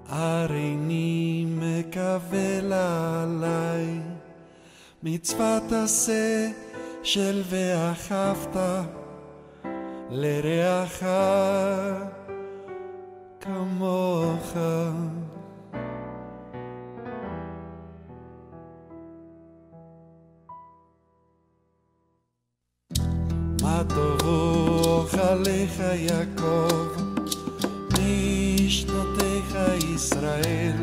הריני מקבל עליי מצוות עשה של ואהבת לרעך כמוך. מה טובו אוכליך יעקב משנותיך ישראל,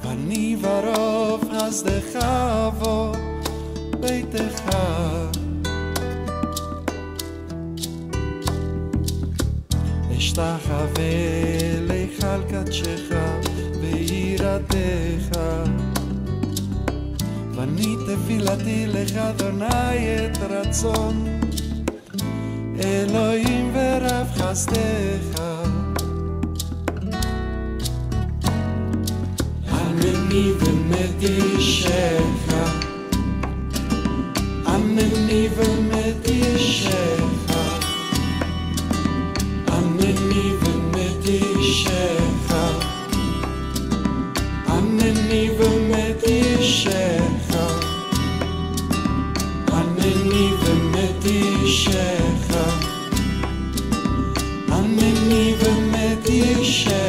ואני ברוב חסדך אבוא ביתך. אשתחווה להיכל קדשך ויראתך, ואני תפילתי לך אדוני את רצון אלוהים ורב חסדך. ענני ומתישך, ענני ומתישך, ענני ומתישך, ענני ומתישך, ענני ומתישך, ענני ומתישך.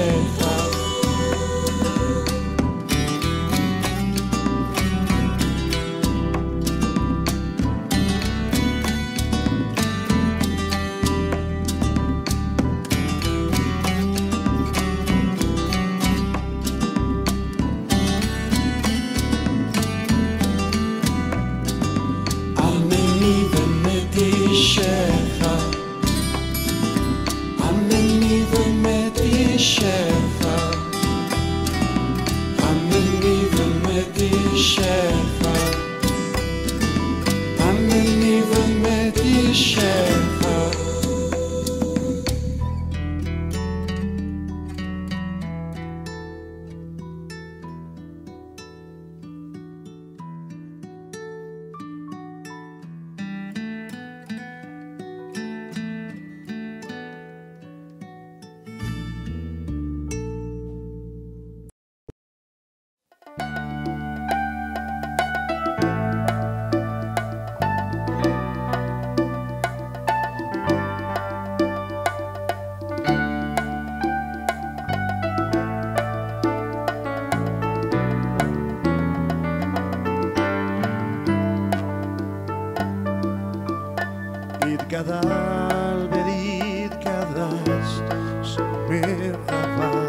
גדל והתקדש שמר חבל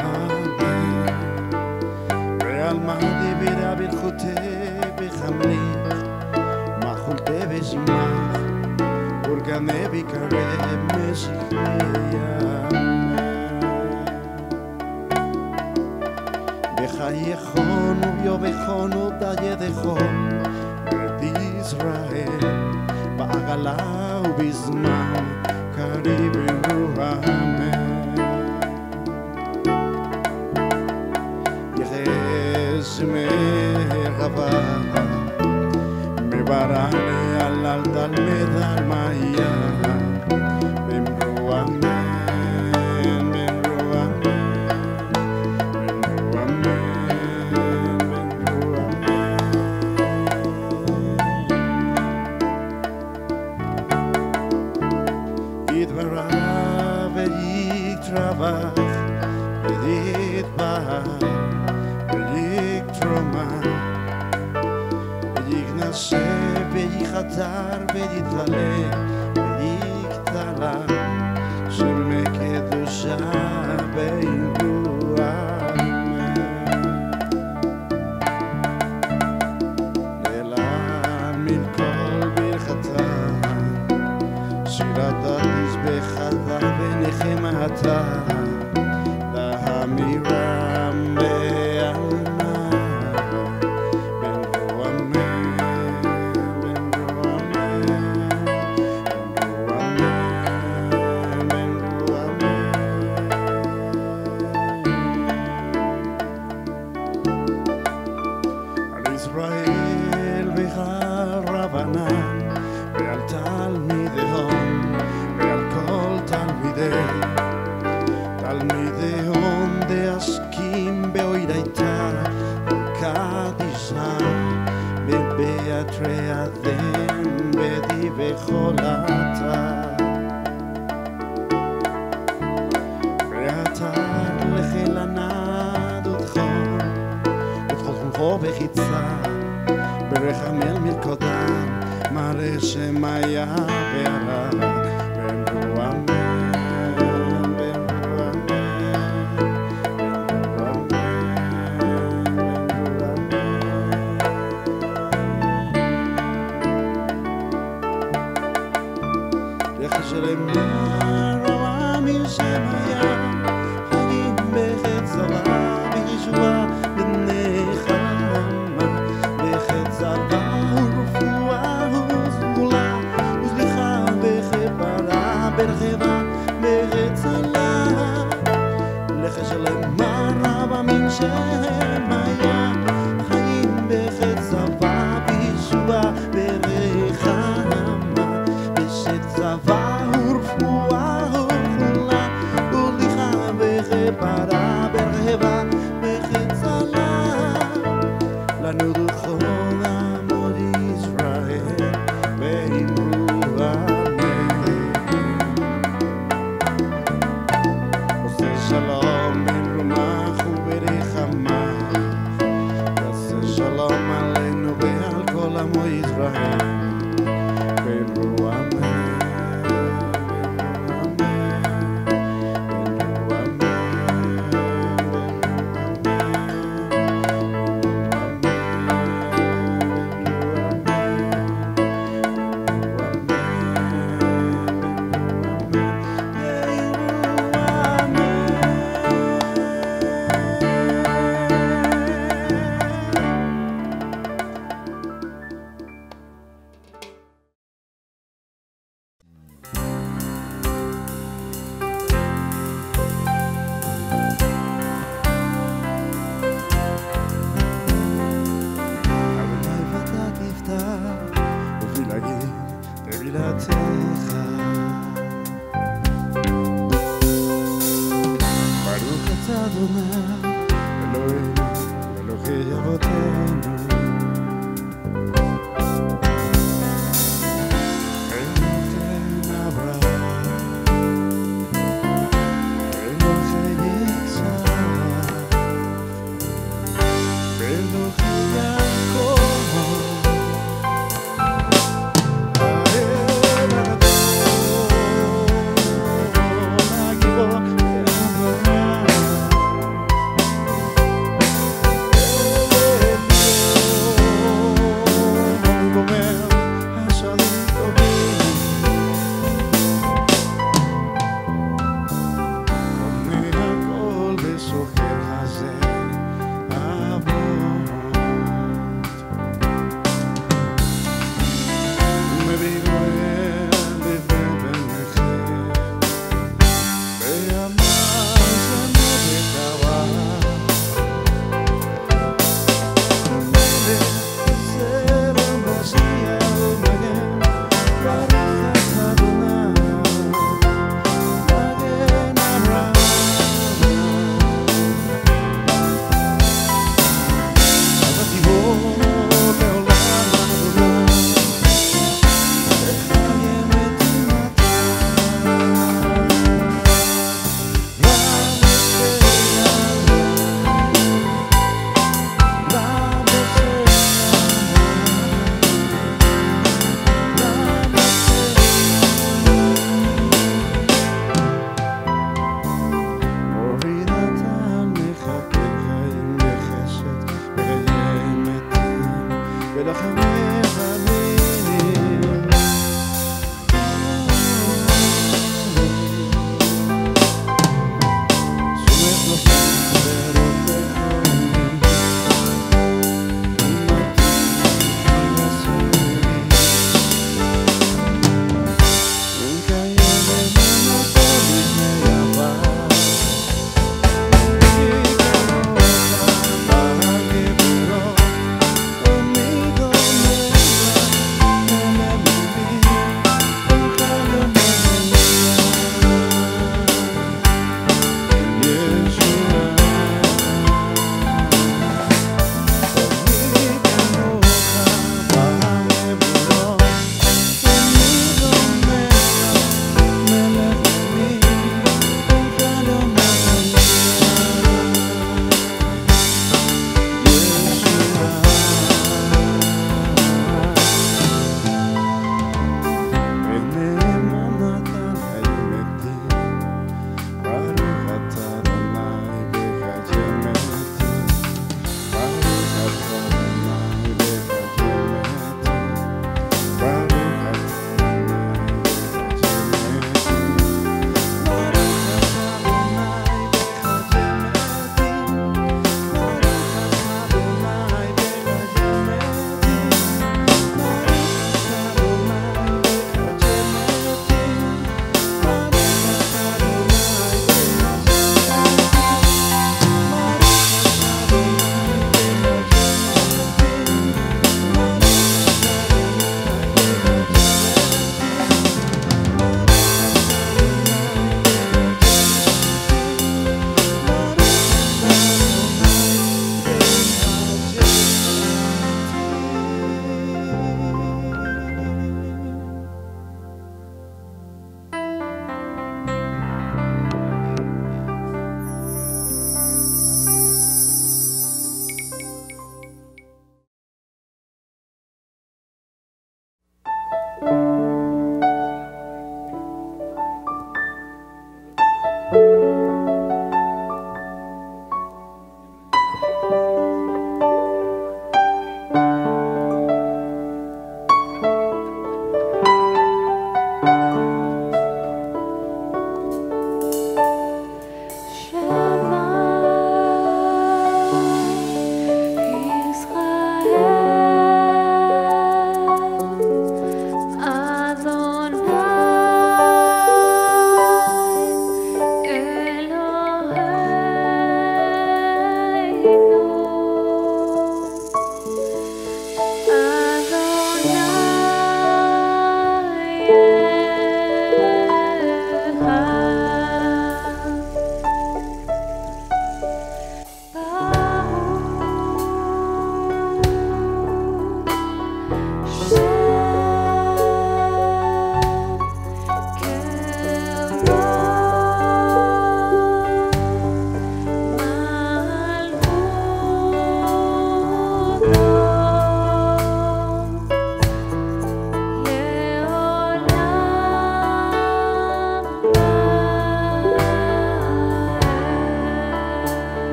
אמן ועלמא דיברה ברכותי בחמליך מחולתי ושמח ולגנה בקרב משיחיה בחייכון וביובכון ובדיידכון בית ישראל בעגלה ובזמן קריב אמן. יחס מרחבה מברנה על תלמד על מאיה במרו אמן במרו אמן במרו אמן במרו אמן. יתברא ויקטרבח ויתבהר ויקטרומה ויקנשא ויחתר ויתעלה ויקטלה שמי קדושה באמרו אמן. להאמין כל ברכתה שירת מזבחתה ונחמתה להמירם בעלמא במרו אמן במרו אמן במרו אמן במרו אמן. על ישראל ועל רבנן ועל תלמידיהם ועל כל תלמידי לא בחיצה, ברחמל מלכודם, מראה שמיה והרע, ואמרו אמן, ואמרו אמן, ואמרו אמן. לך שלמר העמים שמיה, חיים בחץ זרה, בישועה ונחמה, בחץ זרה ורפואה וזמולה, וסליחה וכפרה, ברחבה והצלה. לך שלמר העמים שמיה, חיים בחץ זרה, בישועה ונחמה, בשת זרה ורפואה וזמולה, וסליחה וכפרה, ברחבה והצלה. לנו בכל עמוד ישראל, ואמרו אמן. עושה שלום ברומך וברחמך, יעשה שלום עלינו ועל כל עמו ישראל, ואמרו אמן. ברוך אתה אדוני אלוהינו אלוהי אבותינו, אלוהי אברהם, אלוהי יצחק, אלוהי יעקב.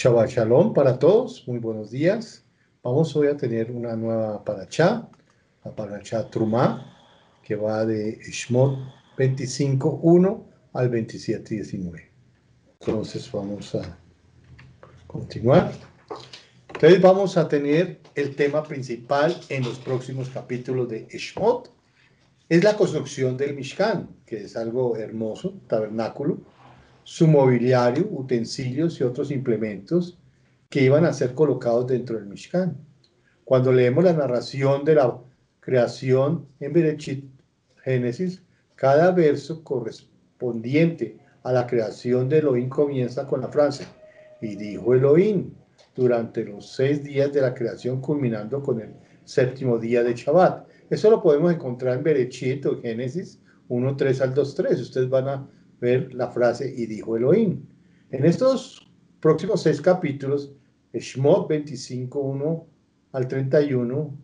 Shabbat Shalom para todos, muy buenos días. Vamos hoy a tener una nueva parashá, la parashá Trumá, que va de Shemot 25:1 al 27:19. Entonces vamos a continuar. Entonces vamos a tener el tema principal en los próximos capítulos de Shemot. Es la construcción del Mishkan, que es algo hermoso, tabernáculo, su mobiliario, utensilios y otros implementos que iban a ser colocados dentro del Mishkan. Cuando leemos la narración de la creación en Bereshit, Génesis, cada verso correspondiente a la creación de Elohim comienza con la frase, y dijo Elohim, durante los 6 días de la creación, culminando con el 7º día de Shabbat. Eso lo podemos encontrar en Bereshit o Génesis 1:3 al 2:3. Ustedes van a ver la frase, y dijo Elohim. En estos próximos 6 capítulos, Shemot 25:1 al 31,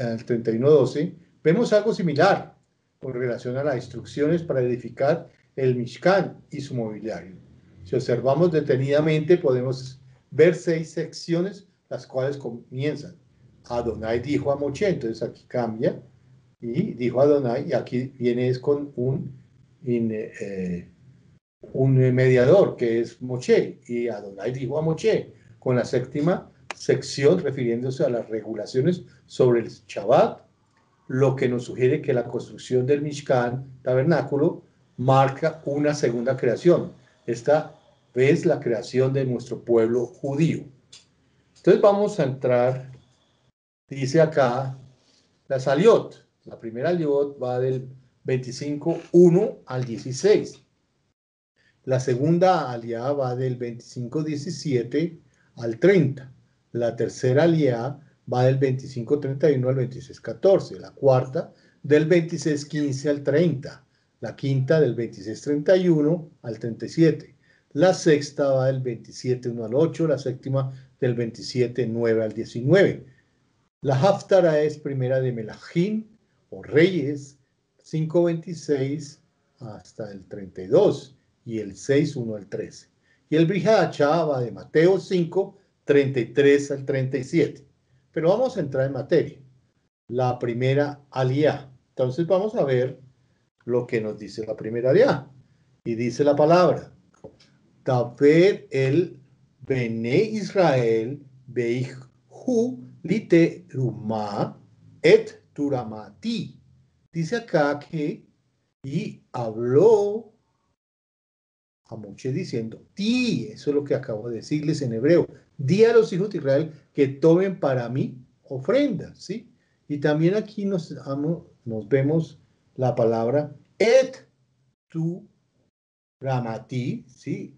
al 31:12, vemos algo similar. con relación a las instrucciones para edificar el Mishkan y su mobiliario. Si observamos detenidamente, podemos ver 6 secciones, las cuales comienzan. Adonai dijo a Moshe, entonces aquí cambia, y dijo Adonai, y aquí viene es con un mediador, que es Moshe, y Adonai dijo a Moshe, con la 7ª sección refiriéndose a las regulaciones sobre el Shabbat, lo que nos sugiere que la construcción del Mishkan, tabernáculo, marca una segunda creación. Esta vez la creación de nuestro pueblo judío. Entonces vamos a entrar, dice acá, las aliot. La primera aliot va del 25:1 al 16. La segunda aliá va del 25:17 al 30. La tercera aliá va del 25:31 al 26:14. La cuarta del 26:15 al 30. La quinta del 26:31 al 37. La sexta va del 27:1 al 8. La séptima del 27:9 al 19. La Haftara es primera de Melahim o Reyes 5:26 hasta el 32 y el 6:1 al 13. Y el Brit Hadashah va de Mateo 5:33 al 37. Pero vamos a entrar en materia. La primera aliá. Entonces vamos a ver lo que nos dice la primera aliá. Y dice la palabra: Daver el Bene Israel Beihu Literuma et Turamati. Dice acá que, y habló a Moshe diciendo, di, eso es lo que acabo de decirles en hebreo, di a los hijos de Israel que tomen para mí ofrendas, ¿sí? Y también aquí nos vemos la palabra et turamati, ¿sí?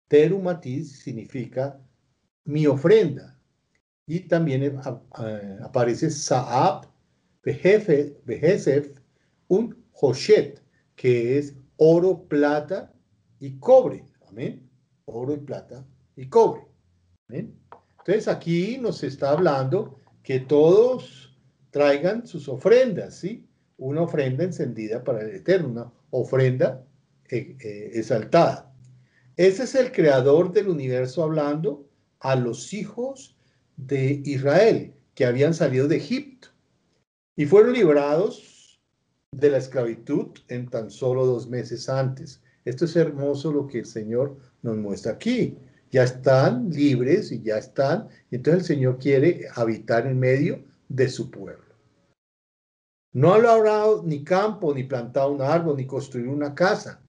Terumati significa mi ofrenda. Y también aparece Saab Behesef, un Hoshet, que es oro, plata y cobre. Amén. Oro y plata y cobre. Amén. Entonces aquí nos está hablando que todos traigan sus ofrendas, ¿sí? Una ofrenda encendida para el Eterno, una ofrenda exaltada. Ese es el creador del universo hablando a los hijos de Israel que habían salido de Egipto y fueron librados de la esclavitud en tan solo 2 meses antes. Esto es hermoso lo que el Señor nos muestra aquí. Ya están libres y ya están, y entonces el Señor quiere habitar en medio de su pueblo. No ha labrado ni campo, ni plantado un árbol, ni construido una casa.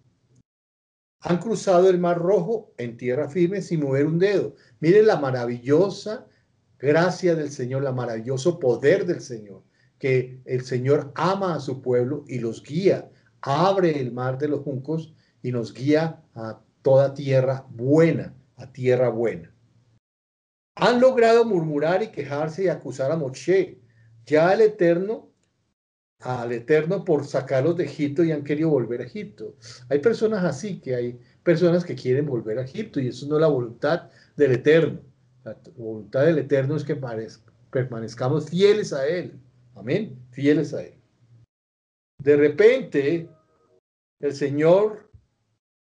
Han cruzado el Mar Rojo en tierra firme sin mover un dedo. Miren la maravillosa gracia del Señor, el maravilloso poder del Señor, que el Señor ama a su pueblo y los guía, abre el mar de los juncos y nos guía a toda tierra buena, a tierra buena. Han logrado murmurar y quejarse y acusar a Moshe, ya al Eterno por sacarlos de Egipto y han querido volver a Egipto. Hay personas así, que hay personas que quieren volver a Egipto y eso no es la voluntad del Eterno. La voluntad del Eterno es que permanezcamos fieles a Él. Amén, fieles a Él. De repente, el Señor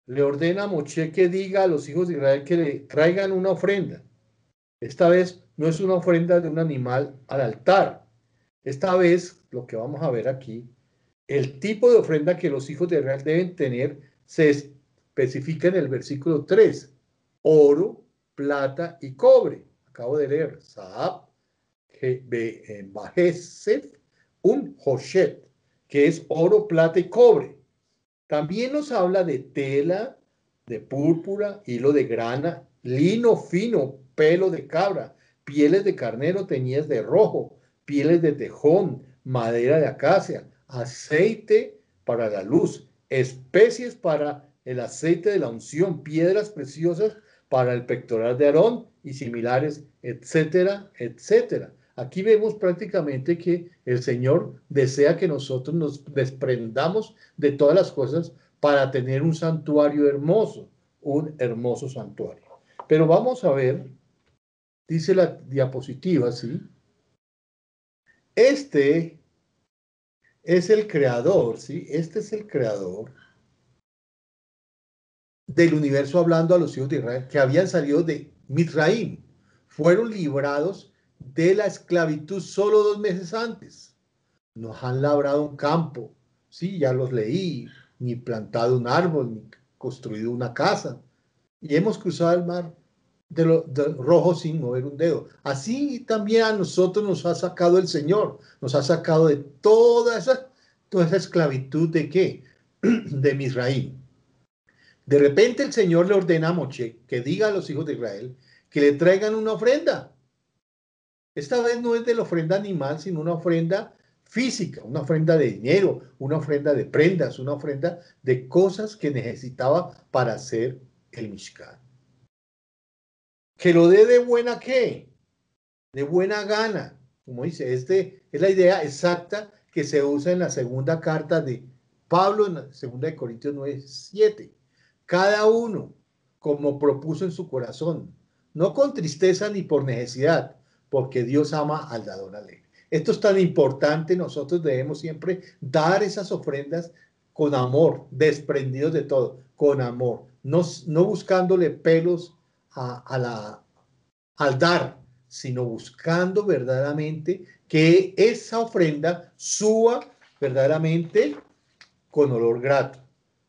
le ordena a Moshe que diga a los hijos de Israel que le traigan una ofrenda. Esta vez no es una ofrenda de un animal al altar. Esta vez, lo que vamos a ver aquí, el tipo de ofrenda que los hijos de Israel deben tener se especifica en el versículo 3. Oro, plata y cobre. Acabo de leer. Saab, Behesef, un Hoshet, que es oro, plata y cobre. También nos habla de tela, de púrpura, hilo de grana, lino fino, pelo de cabra, pieles de carnero teñidas de rojo, pieles de tejón, madera de acacia, aceite para la luz, especies para el aceite de la unción, piedras preciosas para el pectoral de Aarón y similares, etcétera, etcétera. Aquí vemos prácticamente que el Señor desea que nosotros nos desprendamos de todas las cosas para tener un santuario hermoso, un hermoso santuario. Pero vamos a ver, dice la diapositiva, ¿sí? Este es el creador, ¿sí? Este es el creador del universo, hablando a los hijos de Israel que habían salido de Misraim. Fueron librados de la esclavitud solo 2 meses antes. Nos han labrado un campo, sí, ya los leí, ni plantado un árbol, ni construido una casa. Y hemos cruzado el mar de rojo sin mover un dedo. Así también a nosotros nos ha sacado el Señor, nos ha sacado de toda esa esclavitud de ¿qué? De Misraim. De repente el Señor le ordena a Moshe que diga a los hijos de Israel que le traigan una ofrenda. Esta vez no es de la ofrenda animal, sino una ofrenda física, una ofrenda de dinero, una ofrenda de prendas, una ofrenda de cosas que necesitaba para hacer el Mishkan. Que lo dé de buena ¿qué? De buena gana. Como dice, es la idea exacta que se usa en la segunda carta de Pablo, en la segunda de Corintios 9:7. Cada uno como propuso en su corazón, no con tristeza ni por necesidad, porque Dios ama al dador alegre. Esto es tan importante, nosotros debemos siempre dar esas ofrendas con amor, desprendidos de todo, con amor, no buscándole pelos al dar, sino buscando verdaderamente que esa ofrenda suba verdaderamente con olor grato.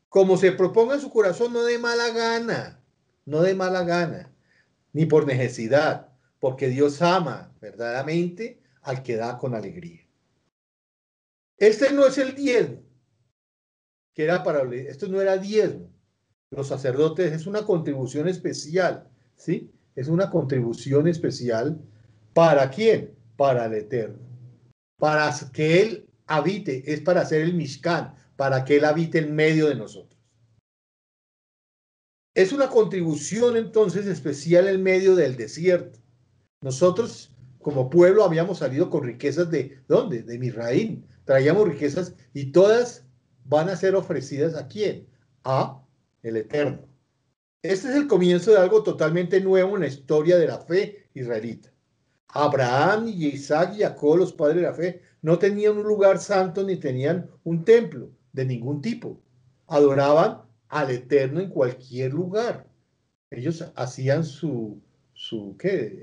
Como se proponga en su corazón, no de mala gana, no de mala gana, ni por necesidad, porque Dios ama verdaderamente al que da con alegría. Este no es el diezmo, que era esto no era diezmo. Los sacerdotes es una contribución especial, ¿sí? Es una contribución especial. ¿Para quién? Para el Eterno. Para que Él habite, es para hacer el Mishkan, para que Él habite en medio de nosotros. Es una contribución entonces especial en medio del desierto. Nosotros como pueblo habíamos salido con riquezas ¿de dónde? De Misraim. Traíamos riquezas y todas van a ser ofrecidas ¿a quién? A el Eterno. Este es el comienzo de algo totalmente nuevo en la historia de la fe israelita. Abraham y Isaac y Jacob, los padres de la fe, no tenían un lugar santo ni tenían un templo de ningún tipo. Adoraban al Eterno en cualquier lugar. Ellos hacían su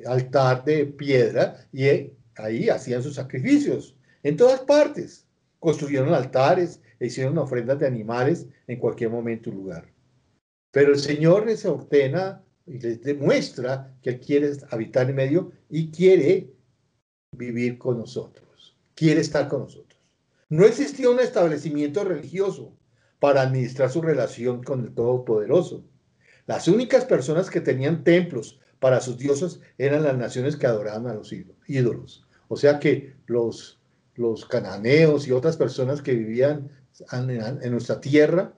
altar de piedra y ahí hacían sus sacrificios. En todas partes. Construyeron altares e hicieron ofrendas de animales en cualquier momento y lugar. Pero el Señor les ordena y les demuestra que Él quiere habitar en medio y quiere vivir con nosotros. Quiere estar con nosotros. No existía un establecimiento religioso para administrar su relación con el Todopoderoso. Las únicas personas que tenían templos para sus dioses eran las naciones que adoraban a los ídolos. O sea que los cananeos y otras personas que vivían en nuestra tierra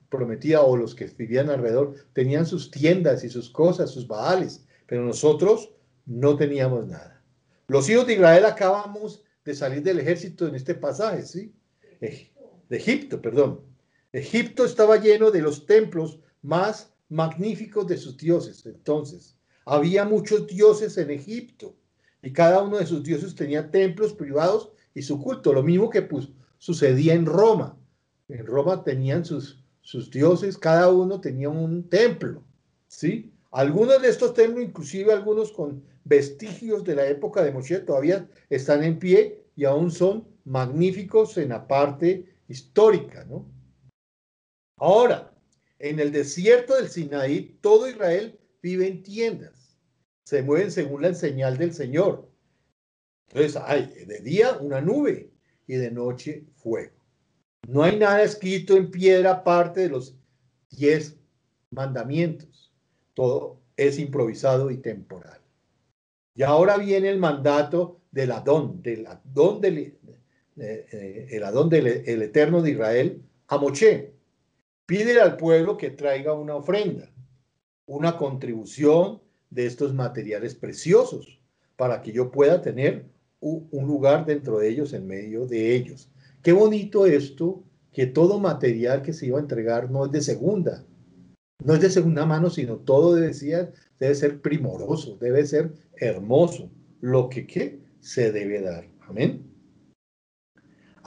prometida o los que vivían alrededor tenían sus tiendas y sus cosas, sus baales, pero nosotros no teníamos nada. Los hijos de Israel acabamos de salir del ejército en este pasaje, ¿sí? De Egipto, perdón. Egipto estaba lleno de los templos más magníficos de sus dioses. Entonces, había muchos dioses en Egipto y cada uno de sus dioses tenía templos privados y su culto, lo mismo que sucedía en Roma. En Roma tenían sus dioses, cada uno tenía un templo, ¿sí? Algunos de estos templos, inclusive algunos con vestigios de la época de Moshe, todavía están en pie y aún son magníficos en la parte histórica, ¿no? Ahora, en el desierto del Sinaí, todo Israel vive en tiendas, se mueven según la señal del Señor. Entonces hay de día una nube y de noche fuego. No hay nada escrito en piedra aparte de los 10 mandamientos. Todo es improvisado y temporal. Y ahora viene el mandato del Adón, el Adón del Eterno de Israel a Moshe. Pídele al pueblo que traiga una ofrenda, una contribución de estos materiales preciosos, para que yo pueda tener un lugar dentro de ellos, en medio de ellos. Qué bonito esto, que todo material que se iba a entregar no es de segunda mano, sino todo debe ser primoroso, debe ser hermoso, lo que se debe dar. Amén.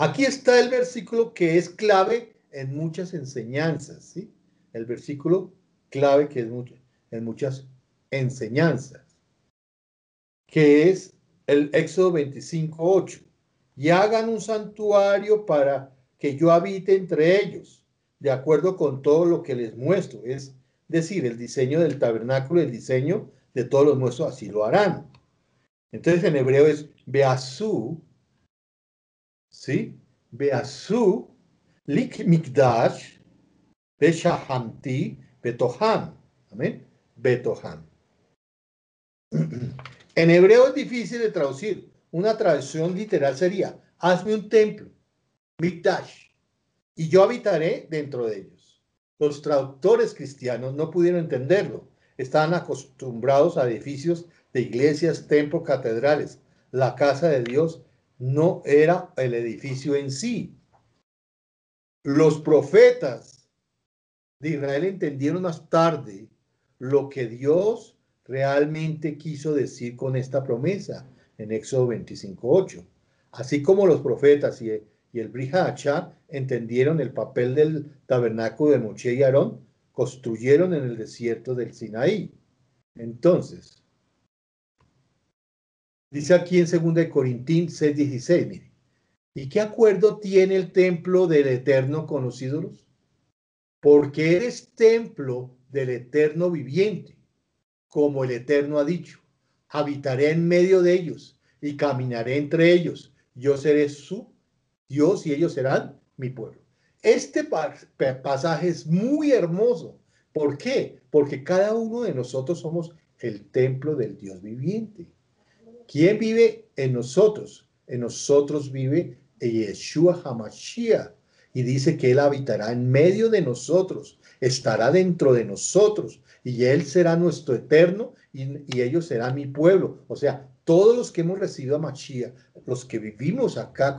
Aquí está el versículo que es clave en muchas enseñanzas, ¿sí? El versículo clave que es en muchas enseñanzas, que es el Éxodo 25:8. Y hagan un santuario para que yo habite entre ellos, de acuerdo con todo lo que les muestro. Es decir, el diseño del tabernáculo, el diseño de todos los muestros, así lo harán. Entonces en hebreo es Beasú, ¿sí? Beasú, Lik Mikdash, Beshahamti, Betohan. Amén. Betohan. En hebreo es difícil de traducir. Una traducción literal sería: hazme un templo, Mikdash, y yo habitaré dentro de ellos. Los traductores cristianos no pudieron entenderlo. Estaban acostumbrados a edificios de iglesias, templos, catedrales. La casa de Dios no era el edificio en sí. Los profetas de Israel entendieron más tarde lo que Dios realmente quiso decir con esta promesa en Éxodo 25:8. Así como los profetas y el Brit Hadashah entendieron el papel del tabernáculo de Moshe y Aarón, construyeron en el desierto del Sinaí. Entonces, dice aquí en 2 Corintios 6:16, mire, ¿y qué acuerdo tiene el templo del Eterno con los ídolos? Porque eres templo del Eterno viviente, como el Eterno ha dicho. Habitaré en medio de ellos y caminaré entre ellos. Yo seré su Dios y ellos serán mi pueblo. Este pasaje es muy hermoso. ¿Por qué? Porque cada uno de nosotros somos el templo del Dios viviente. ¿Quién vive en nosotros? En nosotros vive Yeshua HaMashiach. Y dice que Él habitará en medio de nosotros, estará dentro de nosotros, y Él será nuestro eterno, y ellos serán mi pueblo. O sea, todos los que hemos recibido a Mashiach, los que vivimos acá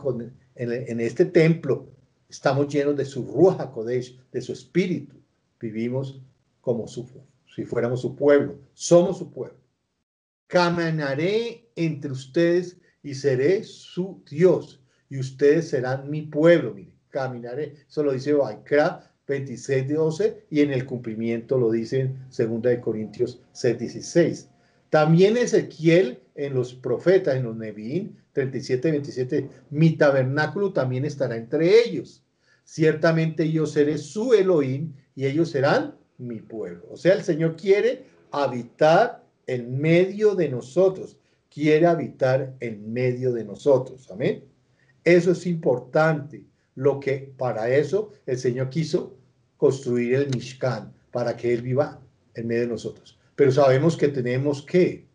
en este templo, estamos llenos de su Ruach HaKodesh, de su espíritu. Vivimos como si fuéramos su pueblo, somos su pueblo. Caminaré entre ustedes y seré su Dios, y ustedes serán mi pueblo. Mire, caminaré. Eso lo dice Baikra 26:12, y en el cumplimiento lo dice en 2 Corintios 6:16. También Ezequiel en los profetas, en los Neviín 37:27, mi tabernáculo también estará entre ellos. Ciertamente yo seré su Elohim y ellos serán mi pueblo. O sea, el Señor quiere habitar en medio de nosotros, quiere habitar en medio de nosotros. Amén. Eso es importante. Lo que para eso el Señor quiso construir el Mishkan, para que Él viva en medio de nosotros. Pero sabemos que tenemos que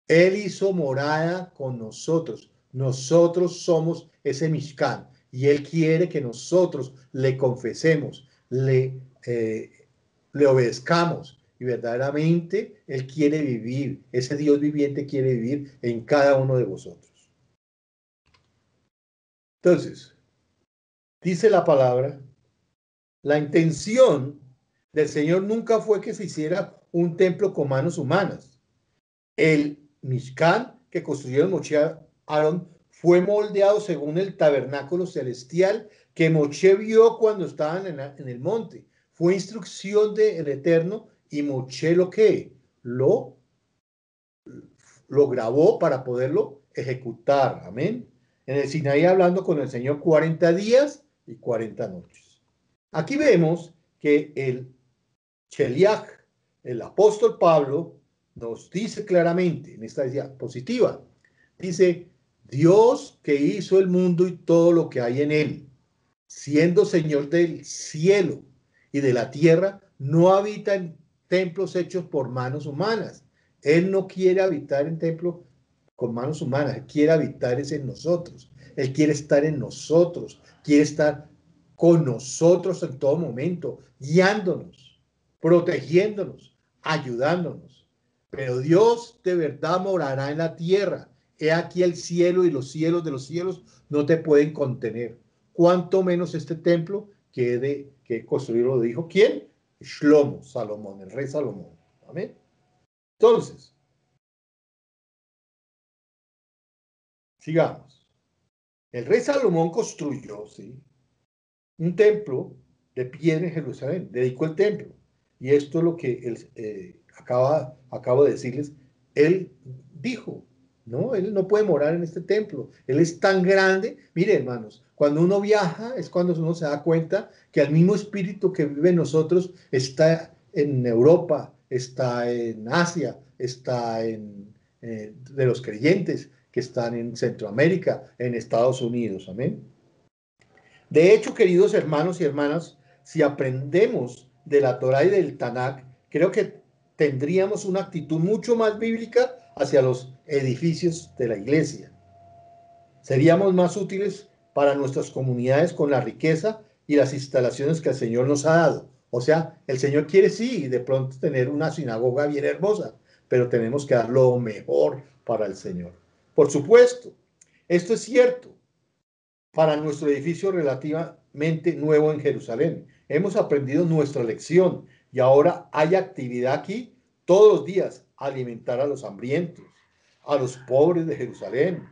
Él hizo morada con nosotros. Nosotros somos ese Mishkan y Él quiere que nosotros le confesemos, le obedezcamos, y verdaderamente Él quiere vivir, ese Dios viviente quiere vivir en cada uno de vosotros. Entonces, dice la palabra, la intención del Señor nunca fue que se hiciera un templo con manos humanas. El Mishkan que construyeron Moshe y Aarón fue moldeado según el tabernáculo celestial que Moshe vio cuando estaban en el monte. Fue instrucción del Eterno, y Moshe lo grabó para poderlo ejecutar. Amén. En el Sinaí, hablando con el Señor 40 días y 40 noches. Aquí vemos que el Sheliach, el apóstol Pablo, nos dice claramente en esta diapositiva, dice: Dios que hizo el mundo y todo lo que hay en él, siendo Señor del cielo y de la tierra, no habita en templos hechos por manos humanas. Él no quiere habitar en templos con manos humanas, Él quiere habitar es en nosotros. Él quiere estar en nosotros, quiere estar con nosotros en todo momento, guiándonos, protegiéndonos, ayudándonos. Pero Dios de verdad morará en la tierra. He aquí el cielo, y los cielos de los cielos no te pueden contener. Cuanto menos este templo que construirlo, lo dijo ¿quién? Shlomo, Salomón, el rey Salomón. Amén. Entonces, sigamos. El rey Salomón construyó, ¿sí?, un templo de piedra en Jerusalén, dedicó el templo. Y esto es lo que acabo de decirles. Él dijo, no, él no puede morar en este templo. Él es tan grande. Mire, hermanos, cuando uno viaja es cuando uno se da cuenta que el mismo espíritu que vive en nosotros está en Europa, está en Asia, está de los creyentes que están en Centroamérica, en Estados Unidos. Amén. De hecho, queridos hermanos y hermanas, si aprendemos de la Torá y del Tanakh, creo que tendríamos una actitud mucho más bíblica hacia los edificios de la iglesia. Seríamos más útiles para nuestras comunidades con la riqueza y las instalaciones que el Señor nos ha dado. O sea, el Señor quiere sí, de pronto tener una sinagoga bien hermosa, pero tenemos que dar lo mejor para el Señor. Por supuesto, esto es cierto para nuestro edificio relativamente nuevo en Jerusalén. Hemos aprendido nuestra lección y ahora hay actividad aquí todos los días: alimentar a los hambrientos, a los pobres de Jerusalén,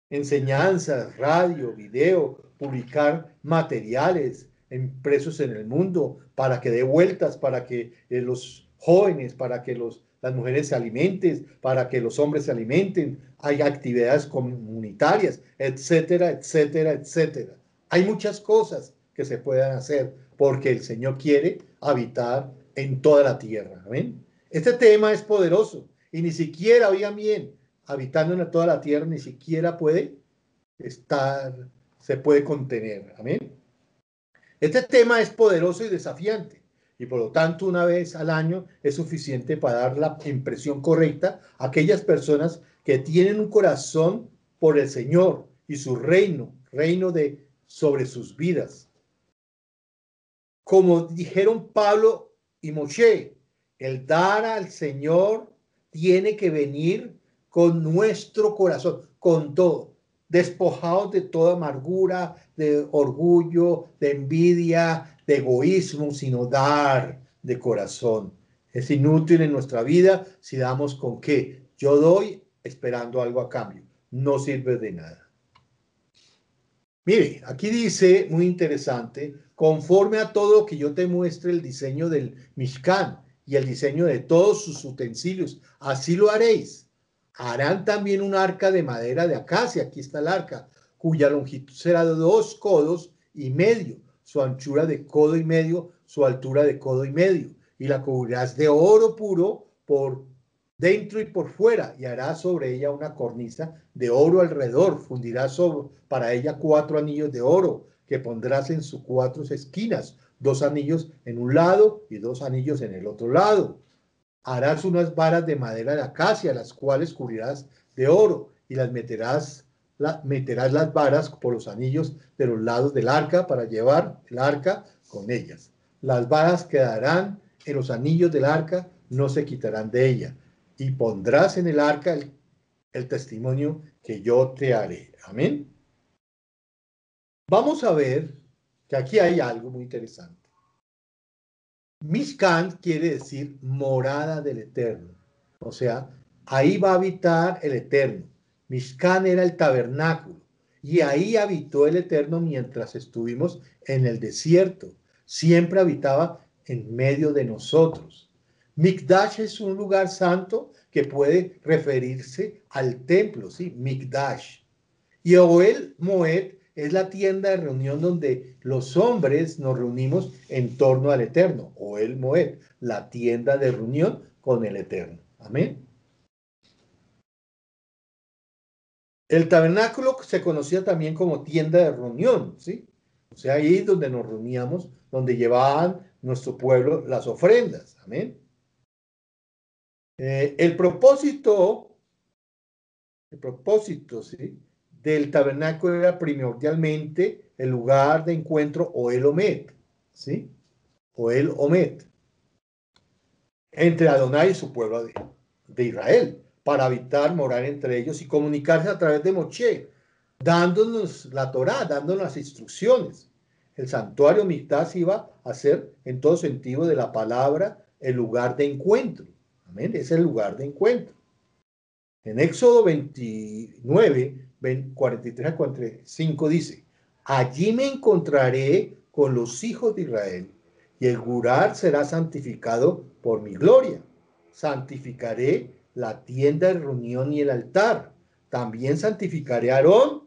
enseñanzas, radio, video, publicar materiales impresos en el mundo para que dé vueltas, para que los jóvenes, para que las mujeres se alimenten, para que los hombres se alimenten. Hay actividades comunitarias, etcétera, etcétera, etcétera. Hay muchas cosas que se puedan hacer porque el Señor quiere habitar en toda la tierra. ¿Amén? Este tema es poderoso y ni siquiera, oigan bien, habitando en toda la tierra, ni siquiera se puede contener. Amén. Este tema es poderoso y desafiante, y por lo tanto una vez al año es suficiente para dar la impresión correcta a aquellas personas que tienen un corazón por el Señor y su reino sobre sus vidas. Como dijeron Pablo y Moshe, el dar al Señor tiene que venir con nuestro corazón, con todo, despojados de toda amargura, de orgullo, de envidia, de egoísmo, sino dar de corazón. Es inútil en nuestra vida si damos con qué. Yo doy esperando algo a cambio. No sirve de nada. Mire, aquí dice, muy interesante, conforme a todo lo que yo te muestre el diseño del Mishkan y el diseño de todos sus utensilios, así lo haréis. Harán también un arca de madera de acacia, aquí está el arca, cuya longitud será de 2 codos y medio, su anchura de codo y medio, su altura de codo y medio, y la cubrirás de oro puro por dentro y por fuera, y harás sobre ella una cornisa de oro alrededor. Fundirás para ella 4 anillos de oro, que pondrás en sus 4 esquinas, 2 anillos en un lado y 2 anillos en el otro lado. Harás unas varas de madera de acacia, las cuales cubrirás de oro, y meterás las varas por los anillos de los lados del arca para llevar el arca con ellas. Las varas quedarán en los anillos del arca, no se quitarán de ella. Y pondrás en el arca el testimonio que yo te haré. Amén. Vamos a ver que aquí hay algo muy interesante. Mishkan quiere decir morada del Eterno. O sea, ahí va a habitar el Eterno. Mishkan era el tabernáculo. Y ahí habitó el Eterno mientras estuvimos en el desierto. Siempre habitaba en medio de nosotros. Mikdash es un lugar santo que puede referirse al templo, ¿sí? Mikdash. Y Ohel Moed es la tienda de reunión donde los hombres nos reunimos en torno al Eterno. Ohel Moed, la tienda de reunión con el Eterno. Amén. El tabernáculo se conocía también como tienda de reunión, ¿sí? O sea, ahí donde nos reuníamos, donde llevaban nuestro pueblo las ofrendas. Amén. El propósito, ¿sí?, del tabernáculo era primordialmente el lugar de encuentro Ohel Omed, ¿sí? Ohel Omed, entre Adonai y su pueblo de Israel, para habitar, morar entre ellos y comunicarse a través de Moshe, dándonos la Torá, dándonos las instrucciones. El santuario Mikdash iba a ser, en todo sentido de la palabra, el lugar de encuentro. Amén, es el lugar de encuentro. En Éxodo 29 43 a 45 dice, allí me encontraré con los hijos de Israel, y el Gurar será santificado por mi gloria. Santificaré la tienda de reunión y el altar. También santificaré a Aarón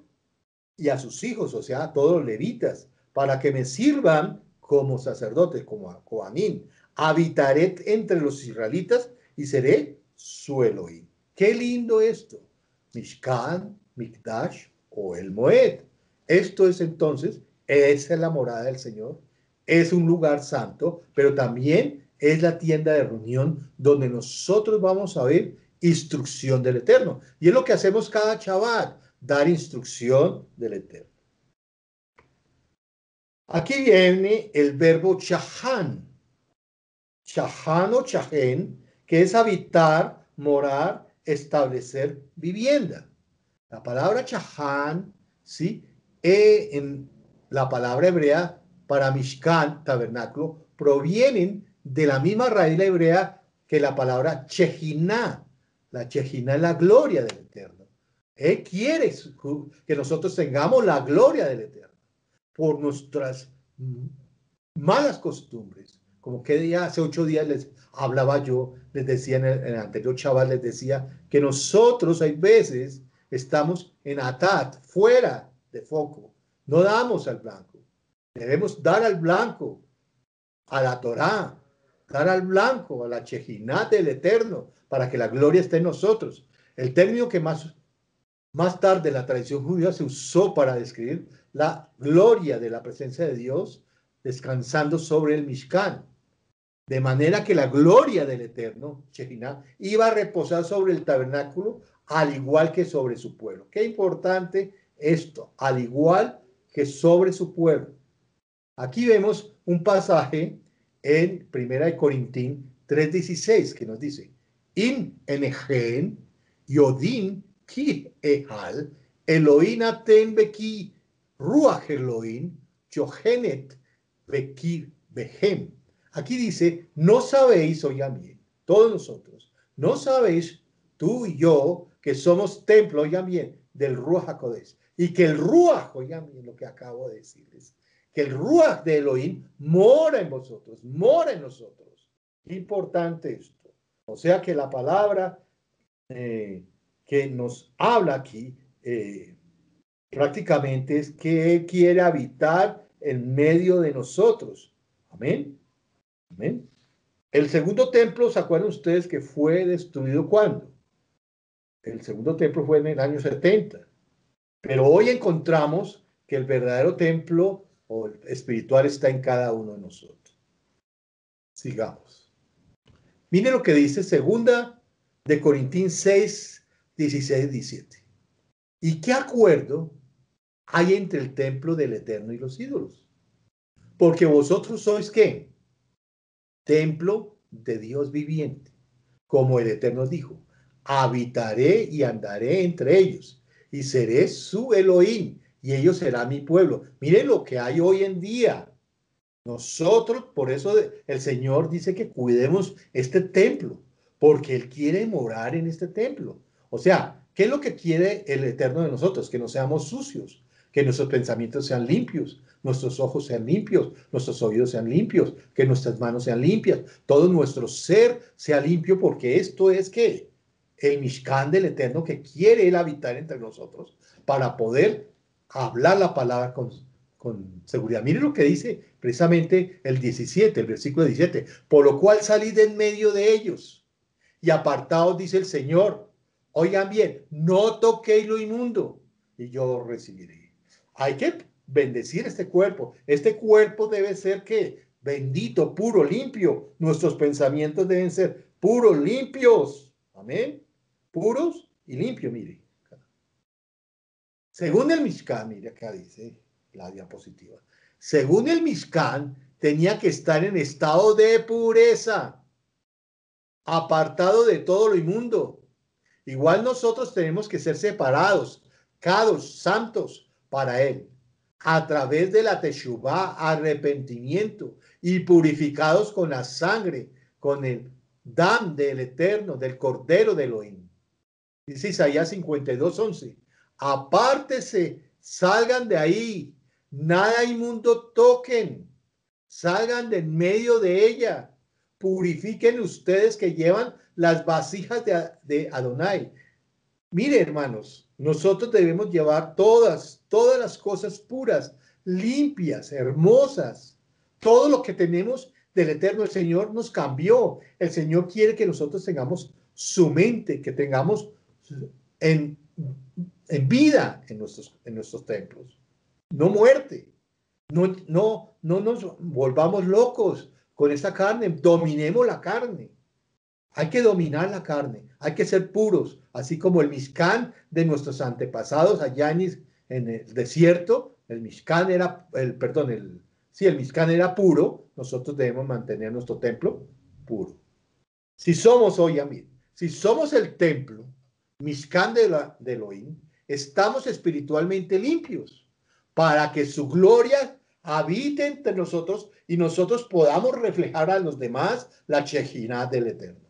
y a sus hijos, o sea, a todos los levitas, para que me sirvan como sacerdotes, como a Coanín. Habitaré entre los israelitas y seré su Elohim. Qué lindo esto. Mishkan, Mikdash o el Moed. Esto es entonces, esa es la morada del Señor. Es un lugar santo, pero también es la tienda de reunión donde nosotros vamos a ver instrucción del Eterno. Y es lo que hacemos cada Shabbat, dar instrucción del Eterno. Aquí viene el verbo chahan. Chahan o chahen, que es habitar, morar, establecer vivienda. La palabra chahan, ¿sí? En la palabra hebrea para Mishkan, tabernáculo, provienen de la misma raíz hebrea que la palabra Chejiná. La Chejiná es la gloria del Eterno. Él quiere que nosotros tengamos la gloria del Eterno por nuestras malas costumbres. Como que día, hace 8 días les hablaba yo, les decía en el anterior Shabbat, les decía que nosotros hay veces estamos en atat, fuera de foco. No damos al blanco. Debemos dar al blanco, a la Torá, dar al blanco, a la Chejiná del Eterno, para que la gloria esté en nosotros. El término que más tarde la tradición judía se usó para describir la gloria de la presencia de Dios descansando sobre el Mishkan. De manera que la gloria del Eterno, Chejiná, iba a reposar sobre el tabernáculo al igual que sobre su pueblo. Qué importante esto, al igual que sobre su pueblo. Aquí vemos un pasaje en 1 Corintín 3:16 que nos dice, In enegen yodin ki ehal Elohim aten beki ruach Elohim yohenet beki behem. Aquí dice, no sabéis, oigan bien, todos nosotros, no sabéis, tú y yo, que somos templo, oigan bien, del Ruach HaKodesh. Y que el Ruach, oigan bien lo que acabo de decirles, que el Ruach de Elohim mora en vosotros, mora en nosotros. Importante esto. O sea que la palabra que nos habla aquí prácticamente es que Él quiere habitar en medio de nosotros. Amén. Amén. El segundo templo, ¿se acuerdan ustedes que fue destruido cuándo? El segundo templo fue en el año 70. Pero hoy encontramos que el verdadero templo o el espiritual está en cada uno de nosotros. Sigamos. Miren lo que dice segunda de Corintios 6, 16, 17. ¿Y qué acuerdo hay entre el templo del Eterno y los ídolos? Porque vosotros sois ¿qué? Templo de Dios viviente, como el Eterno dijo, habitaré y andaré entre ellos, y seré su Elohim, y ellos serán mi pueblo. Miren lo que hay hoy en día. Nosotros, por eso el Señor dice que cuidemos este templo, porque Él quiere morar en este templo. O sea, ¿qué es lo que quiere el Eterno de nosotros? Que no seamos sucios, que nuestros pensamientos sean limpios, nuestros ojos sean limpios, nuestros oídos sean limpios, que nuestras manos sean limpias, todo nuestro ser sea limpio, porque esto es que el Mishkan del Eterno que quiere Él habitar entre nosotros para poder hablar la palabra con seguridad. Miren lo que dice precisamente el 17, el versículo 17, por lo cual salid en medio de ellos y apartaos, dice el Señor. Oigan bien, no toquéis lo inmundo y yo os recibiré. Hay que bendecir este cuerpo. Este cuerpo debe ser ¿qué? Bendito, puro, limpio. Nuestros pensamientos deben ser puros, limpios. Amén. Puros y limpios, mire. Según el Mishkan, mire acá dice la diapositiva. Según el Mishkan, tenía que estar en estado de pureza, apartado de todo lo inmundo. Igual nosotros tenemos que ser separados, cados, santos para Él, a través de la teshuvá, arrepentimiento, y purificados con la sangre, con el dam del Eterno, del Cordero de Elohim. Dice Isaías 52:11. apártese, salgan de ahí, nada inmundo toquen, salgan de en medio de ella, purifiquen ustedes que llevan las vasijas de Adonai. Mire, hermanos, nosotros debemos llevar todas las cosas puras, limpias, hermosas. Todo lo que tenemos del Eterno, el Señor nos cambió. El Señor quiere que nosotros tengamos su mente, que tengamos en vida en nuestros templos. No muerte. No nos volvamos locos con esta carne. Dominemos la carne. Hay que dominar la carne, hay que ser puros, así como el Mishkan de nuestros antepasados allá en el desierto, el Mishkan era, el Mishkan era puro, nosotros debemos mantener nuestro templo puro. Si somos hoy, si somos el templo, Mishkan de Elohim, estamos espiritualmente limpios, para que su gloria habite entre nosotros y nosotros podamos reflejar a los demás la Shejinah del Eterno.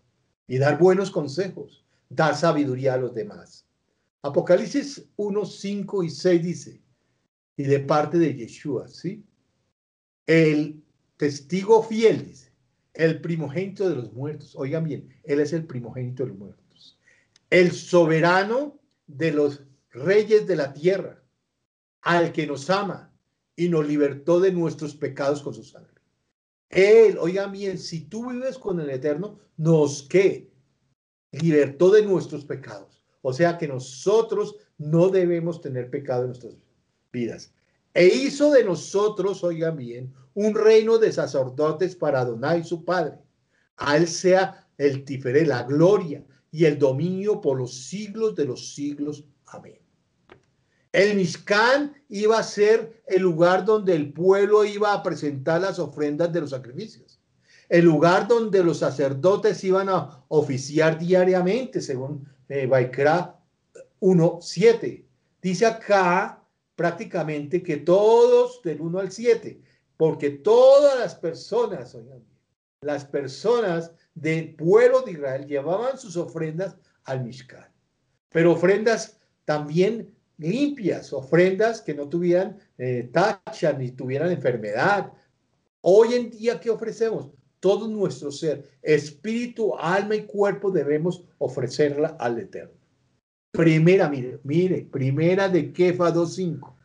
Y dar buenos consejos, dar sabiduría a los demás. Apocalipsis 1, 5 y 6 dice, y de parte de Yeshua, ¿sí? El testigo fiel, dice, el primogénito de los muertos. Oigan bien, él es el primogénito de los muertos. El soberano de los reyes de la tierra, al que nos ama y nos libertó de nuestros pecados con su sangre. Él, oigan bien, si tú vives con el Eterno, nos libertó de nuestros pecados. O sea que nosotros no debemos tener pecado en nuestras vidas. E hizo de nosotros, oigan bien, un reino de sacerdotes para Adonai su Padre. A él sea el tiferé, la gloria y el dominio por los siglos de los siglos. Amén. El Mishkan iba a ser el lugar donde el pueblo iba a presentar las ofrendas de los sacrificios. El lugar donde los sacerdotes iban a oficiar diariamente, según Vaikra 1:7. Dice acá prácticamente que todos del 1 al 7, porque todas las personas, oigan, las personas del pueblo de Israel llevaban sus ofrendas al Mishkan, pero ofrendas también limpias, ofrendas que no tuvieran tacha ni tuvieran enfermedad. Hoy en día, ¿qué ofrecemos? Todo nuestro ser, espíritu, alma y cuerpo debemos ofrecerla al Eterno. Primera, mire, primera de Kefa 2:5.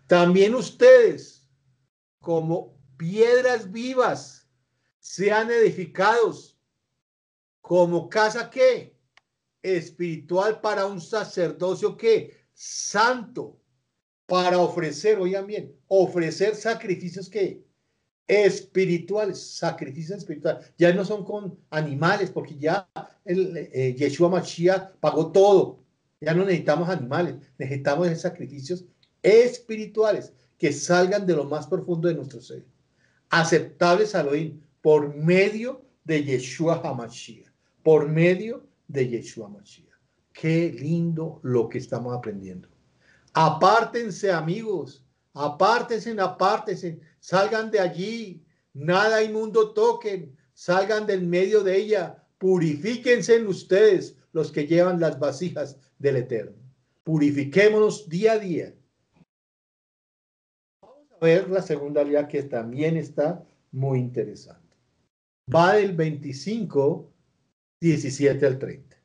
También ustedes, como piedras vivas, sean edificados como casa ¿qué? Espiritual para un sacerdocio ¿qué? Santo, para ofrecer, oigan bien, ofrecer sacrificios ¿qué? Espirituales, sacrificios espirituales. Ya no son con animales, porque ya Yeshua Mashiach pagó todo. Ya no necesitamos animales, necesitamos sacrificios espirituales que salgan de lo más profundo de nuestro ser, aceptables a Elohim por medio de Yeshua HaMashiach, por medio de Yeshua Mashiach. Qué lindo lo que estamos aprendiendo. Apártense, amigos, apártense, salgan de allí, nada inmundo toquen, salgan del medio de ella, purifíquense en ustedes, los que llevan las vasijas del Eterno. Purifiquémonos día a día. Vamos a ver la segunda línea que también está muy interesante. Va del 25, 17 al 30.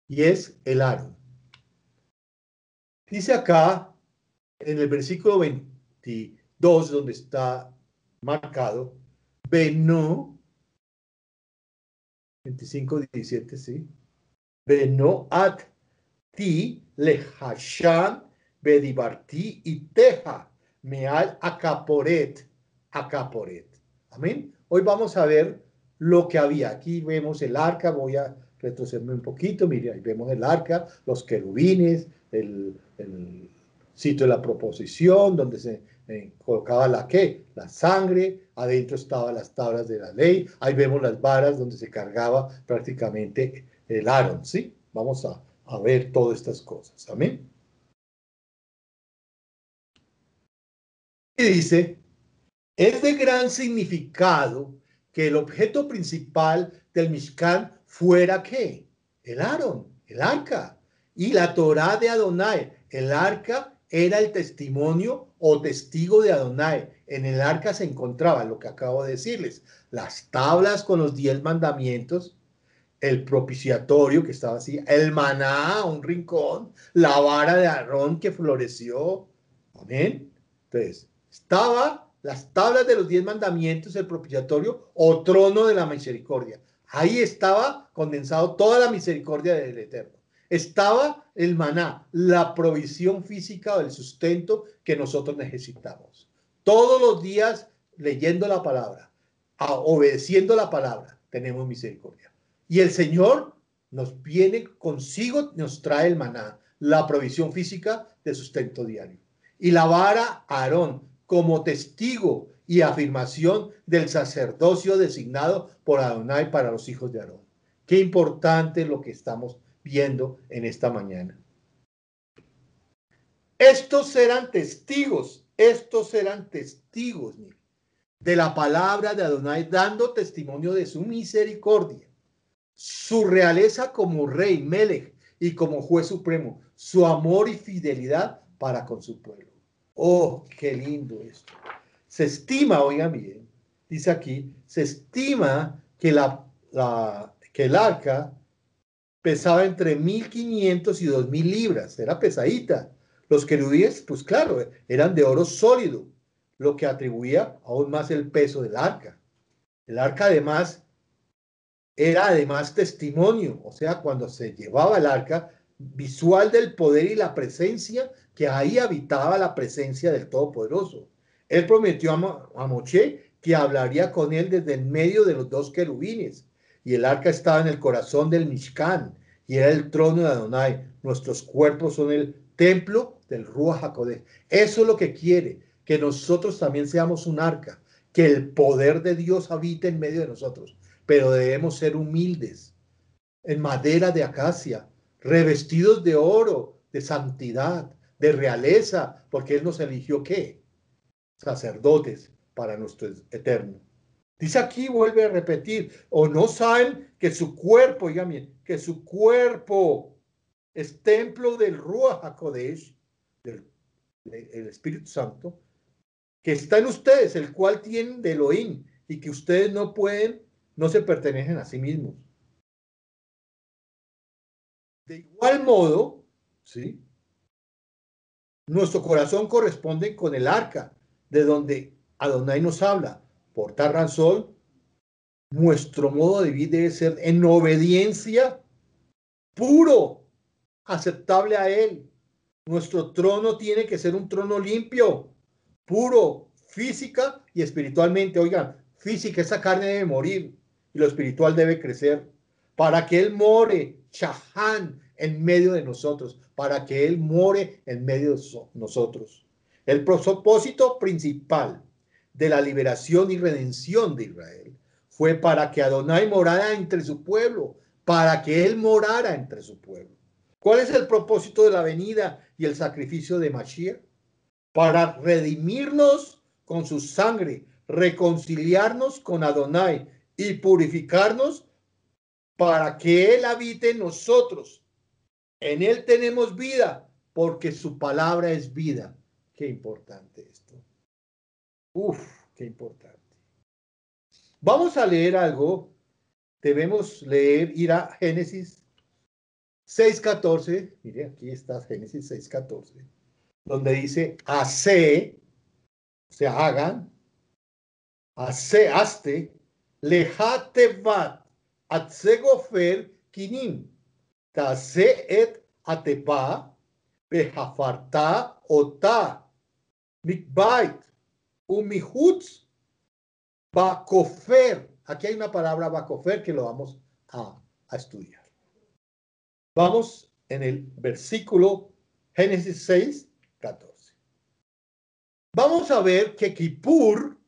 Y es el Aarón. Dice acá, en el versículo 22, donde está marcado, Beno, 25, 17, sí. Beno at ti lehashan bedibarti y teja meal acaporet. Amén. Hoy vamos a ver lo que había. Aquí vemos el arca, voy a retrocederme un poquito, mire, ahí vemos el arca, los querubines, el sitio de la proposición, donde se colocaba la sangre, adentro estaban las tablas de la ley, ahí vemos las varas donde se cargaba prácticamente el Aarón, ¿sí? Vamos a ver todas estas cosas, amén. Y dice, es de gran significado que el objeto principal del Mishkan fuera ¿qué? El Aarón, el arca. y la Torá de Adonai. El arca era el testimonio o testigo de Adonai. En el arca se encontraba lo que acabo de decirles, las tablas con los 10 mandamientos, el propiciatorio que estaba así, el maná, un rincón, la vara de Aarón que floreció. Amén. Entonces, estaba las tablas de los 10 mandamientos, el propiciatorio o trono de la misericordia. Ahí estaba condensado toda la misericordia del Eterno. Estaba el maná, la provisión física o el sustento que nosotros necesitamos. Todos los días leyendo la palabra, obedeciendo la palabra, tenemos misericordia. Y el Señor nos viene consigo, nos trae el maná, la provisión física de sustento diario. Y la vara Aarón como testigo y afirmación del sacerdocio designado por Adonai para los hijos de Aarón. Qué importante lo que estamos viendo en esta mañana. Estos eran testigos mire, de la palabra de Adonai, dando testimonio de su misericordia, su realeza como rey, Melech, y como juez supremo, su amor y fidelidad para con su pueblo. Oh, qué lindo esto. Se estima, oigan bien, dice aquí, se estima que el arca pesaba entre 1.500 y 2.000 libras, era pesadita. Los querubíes, pues claro, eran de oro sólido, lo que atribuía aún más el peso del arca. El arca además era testimonio, o sea, cuando se llevaba el arca, visual del poder y la presencia, que ahí habitaba la presencia del Todopoderoso. Él prometió a Moshe que hablaría con él desde el medio de los 2 querubines, y el arca estaba en el corazón del Mishkan, y era el trono de Adonai. Nuestros cuerpos son el templo del Ruach HaKodesh. Eso es lo que quiere, que nosotros también seamos un arca, que el poder de Dios habite en medio de nosotros, pero debemos ser humildes, en madera de acacia, revestidos de oro, de santidad, de realeza, porque Él nos eligió, ¿qué? Sacerdotes para nuestro eterno. Dice aquí, vuelve a repetir, o no saben que su cuerpo, oigan bien, que su cuerpo es templo del Ruach HaKodesh, del Espíritu Santo, que está en ustedes, el cual tienen de Elohim, y que ustedes no se pertenecen a sí mismos. De igual modo, ¿sí? Nuestro corazón corresponde con el arca, de donde Adonai nos habla. Por tal razón, nuestro modo de vivir debe ser en obediencia, puro, aceptable a Él. Nuestro trono tiene que ser un trono limpio, puro, física y espiritualmente. Oigan, física, esa carne debe morir y lo espiritual debe crecer para que Él more, Shahán, en medio de nosotros, para que Él more en medio de nosotros. El propósito principal de la liberación y redención de Israel fue para que Adonai morara entre su pueblo, para que Él morara entre su pueblo. ¿Cuál es el propósito de la venida y el sacrificio de Mashiach? Para redimirnos con su sangre, reconciliarnos con Adonai y purificarnos para que Él habite en nosotros. En Él tenemos vida, porque su palabra es vida. Qué importante esto. Uf, qué importante. Vamos a leer algo. Debemos ir a Génesis 6:14. Mire, aquí está Génesis 6:14, donde dice, hace, o sea, hagan, hazte, lejatevat, atsegofer, kinim, tase et atepa, bejafarta ota, mikbait, umihutz, bakofer. Aquí hay una palabra bakofer que lo vamos a estudiar. Vamos en el versículo Génesis 6:14. Vamos a ver que Kippur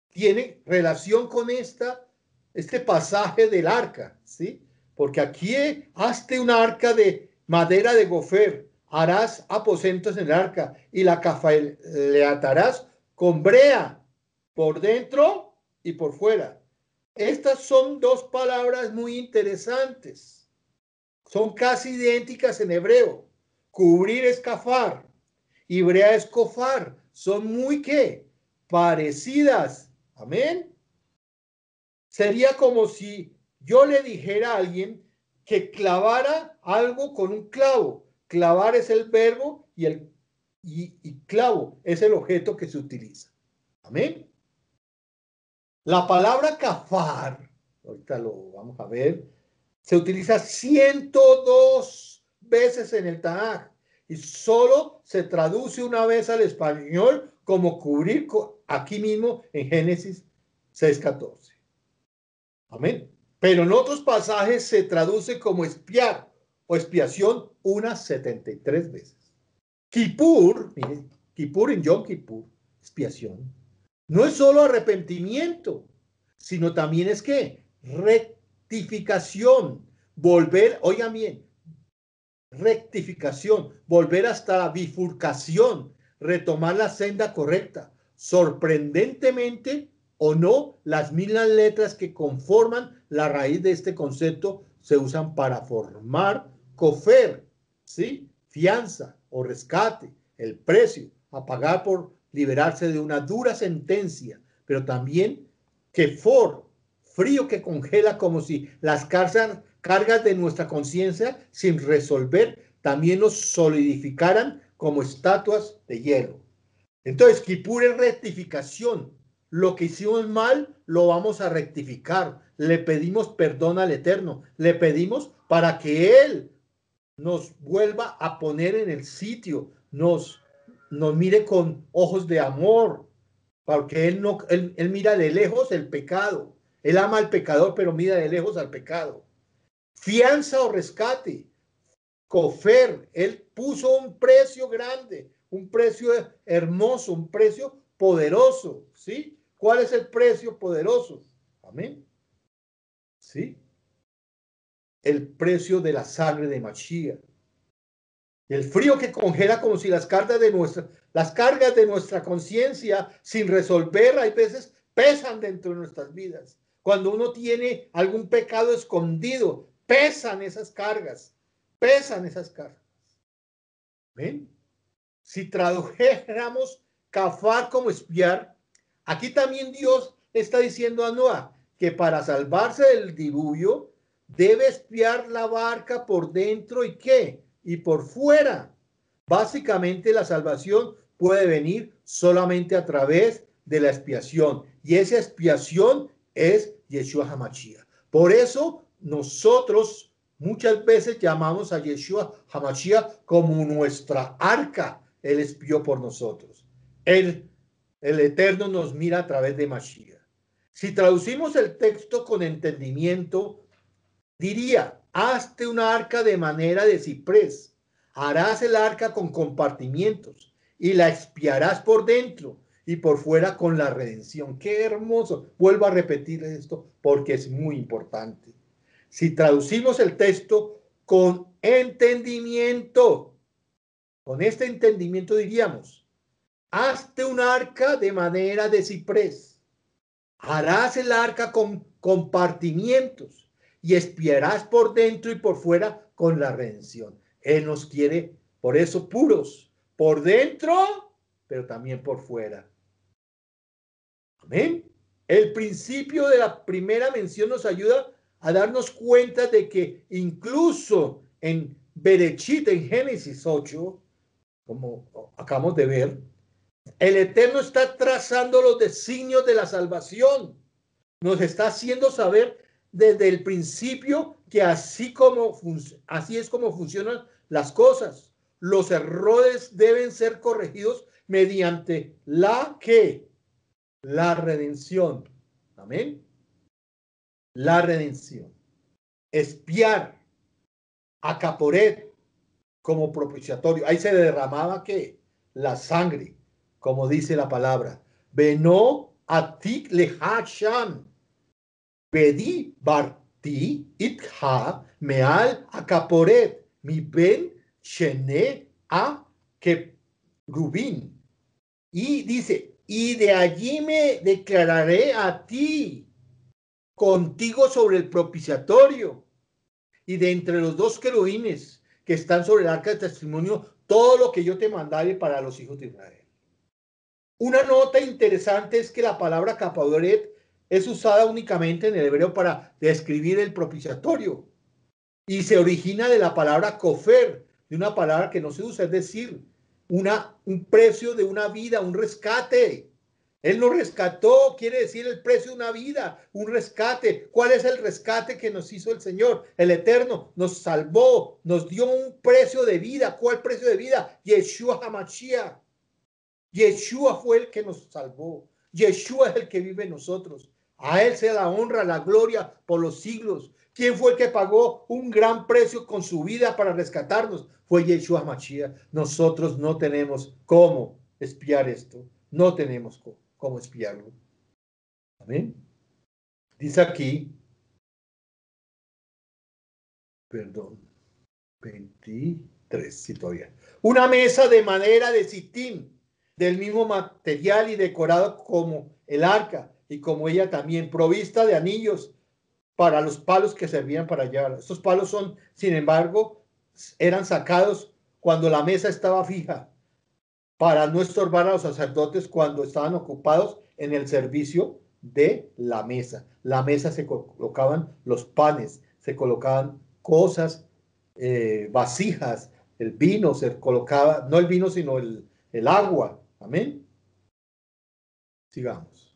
tiene relación con este pasaje del arca, ¿sí? Porque aquí hazte una arca de madera de gofer, harás aposentos en el arca y la cafaleatarás con brea por dentro y por fuera. Estas son 2 palabras muy interesantes. Son casi idénticas en hebreo. Cubrir es kafar. Hebrea es kofar. Son muy, ¿qué? Parecidas. Amén. Sería como si yo le dijera a alguien que clavara algo con un clavo. Clavar es el verbo y clavo es el objeto que se utiliza. Amén. La palabra kafar, ahorita lo vamos a ver, se utiliza 102 veces en el Tanaj y solo se traduce una vez al español como cubrir aquí mismo en Génesis 6:14. Amén. Pero en otros pasajes se traduce como espiar o expiación unas 73 veces. Kippur, miren, Kippur en Yom Kippur, expiación, no es solo arrepentimiento, sino también es que rectificación, volver, oigan bien, rectificación, volver hasta la bifurcación, retomar la senda correcta. Sorprendentemente o no, las mismas letras que conforman la raíz de este concepto se usan para formar cofer, ¿sí? Fianza o rescate, el precio a pagar por liberarse de una dura sentencia, pero también kefor, frío que congela como si las cargas de nuestra conciencia sin resolver también nos solidificaran como estatuas de hielo. Entonces, Kippur es rectificación. Lo que hicimos mal lo vamos a rectificar. Le pedimos perdón al Eterno. Le pedimos para que Él nos vuelva a poner en el sitio, nos mire con ojos de amor, porque él mira de lejos el pecado. Él ama al pecador, pero mira de lejos al pecado. Fianza o rescate. Cofer, él puso un precio grande, un precio hermoso, un precio poderoso, ¿sí? ¿Cuál es el precio poderoso? Amén. ¿Sí? El precio de la sangre de Mashiach. El frío que congela como si las cargas de nuestra conciencia sin resolver, hay veces pesan dentro de nuestras vidas. Cuando uno tiene algún pecado escondido, pesan esas cargas. ¿Ven? Si tradujéramos kafar como espiar, aquí también Dios está diciendo a Noé que para salvarse del diluvio debe espiar la barca por dentro y ¿qué? Y por fuera. Básicamente la salvación puede venir solamente a través de la expiación y esa expiación es Yeshua HaMashiach. Por eso nosotros muchas veces llamamos a Yeshua HaMashiach como nuestra arca. Él expió por nosotros. El Eterno nos mira a través de Mashiach. Si traducimos el texto con entendimiento, diría, hazte una arca de manera de ciprés. Harás el arca con compartimientos y la expiarás por dentro y por fuera con la redención. ¡Qué hermoso! Vuelvo a repetir esto porque es muy importante. Si traducimos el texto con entendimiento, con este entendimiento diríamos, hazte un arca de manera de ciprés. Harás el arca con compartimientos y espiarás por dentro y por fuera con la redención. Él nos quiere, por eso, puros, por dentro, pero también por fuera. Amén. El principio de la primera mención nos ayuda a darnos cuenta de que incluso en Berechit, en Génesis 8, como acabamos de ver, el Eterno está trazando los designios de la salvación. Nos está haciendo saber desde el principio que así es como funcionan las cosas. Los errores deben ser corregidos mediante la redención. Amén. La redención. Espiar a Caporet como propiciatorio. Ahí se derramaba ¿qué? La sangre, como dice la palabra. Veno atik lehasham. Bedi barti itha meal a Caporet. Mi ben shene a Kerubín. Y dice, y de allí me declararé a ti, contigo sobre el propiciatorio. y de entre los dos querubines que están sobre el arca de testimonio todo lo que yo te mandare para los hijos de Israel. Una nota interesante es que la palabra caporet es usada únicamente en el hebreo para describir el propiciatorio y se origina de la palabra kofer, de una palabra que no se usa, es decir, un precio de una vida, un rescate. Él nos rescató, quiere decir el precio de una vida, un rescate. ¿Cuál es el rescate que nos hizo el Señor? El Eterno nos salvó, nos dio un precio de vida. ¿Cuál precio de vida? Yeshua HaMashiach. Yeshua fue el que nos salvó. Yeshua es el que vive en nosotros. A Él sea la honra, la gloria por los siglos. ¿Quién fue el que pagó un gran precio con su vida para rescatarnos? Fue Yeshua HaMashiach. Nosotros no tenemos cómo espiar esto. No tenemos cómo espiarlo. Amén. Dice aquí, perdón, 23, sí, todavía. Una mesa de madera de sitín, del mismo material y decorado como el arca, y como ella también, provista de anillos para los palos que servían para llevar. Estos palos son, sin embargo, eran sacados cuando la mesa estaba fija, para no estorbar a los sacerdotes cuando estaban ocupados en el servicio de la mesa. La mesa se colocaban los panes, se colocaban cosas, vasijas, el vino se colocaba, no el vino, sino el agua. Amén. Sigamos.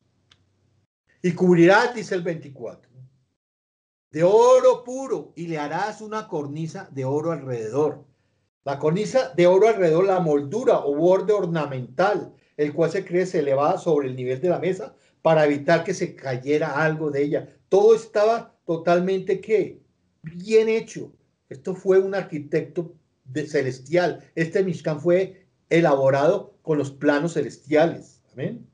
Y cubrirás, dice el 24, de oro puro, y le harás una cornisa de oro alrededor. La cornisa de oro alrededor, la moldura o borde ornamental, el cual se cree se elevaba sobre el nivel de la mesa para evitar que se cayera algo de ella. Todo estaba totalmente, ¿qué? Bien hecho. Esto fue un arquitecto celestial. Este Mishkan fue elaborado con los planos celestiales. Amén.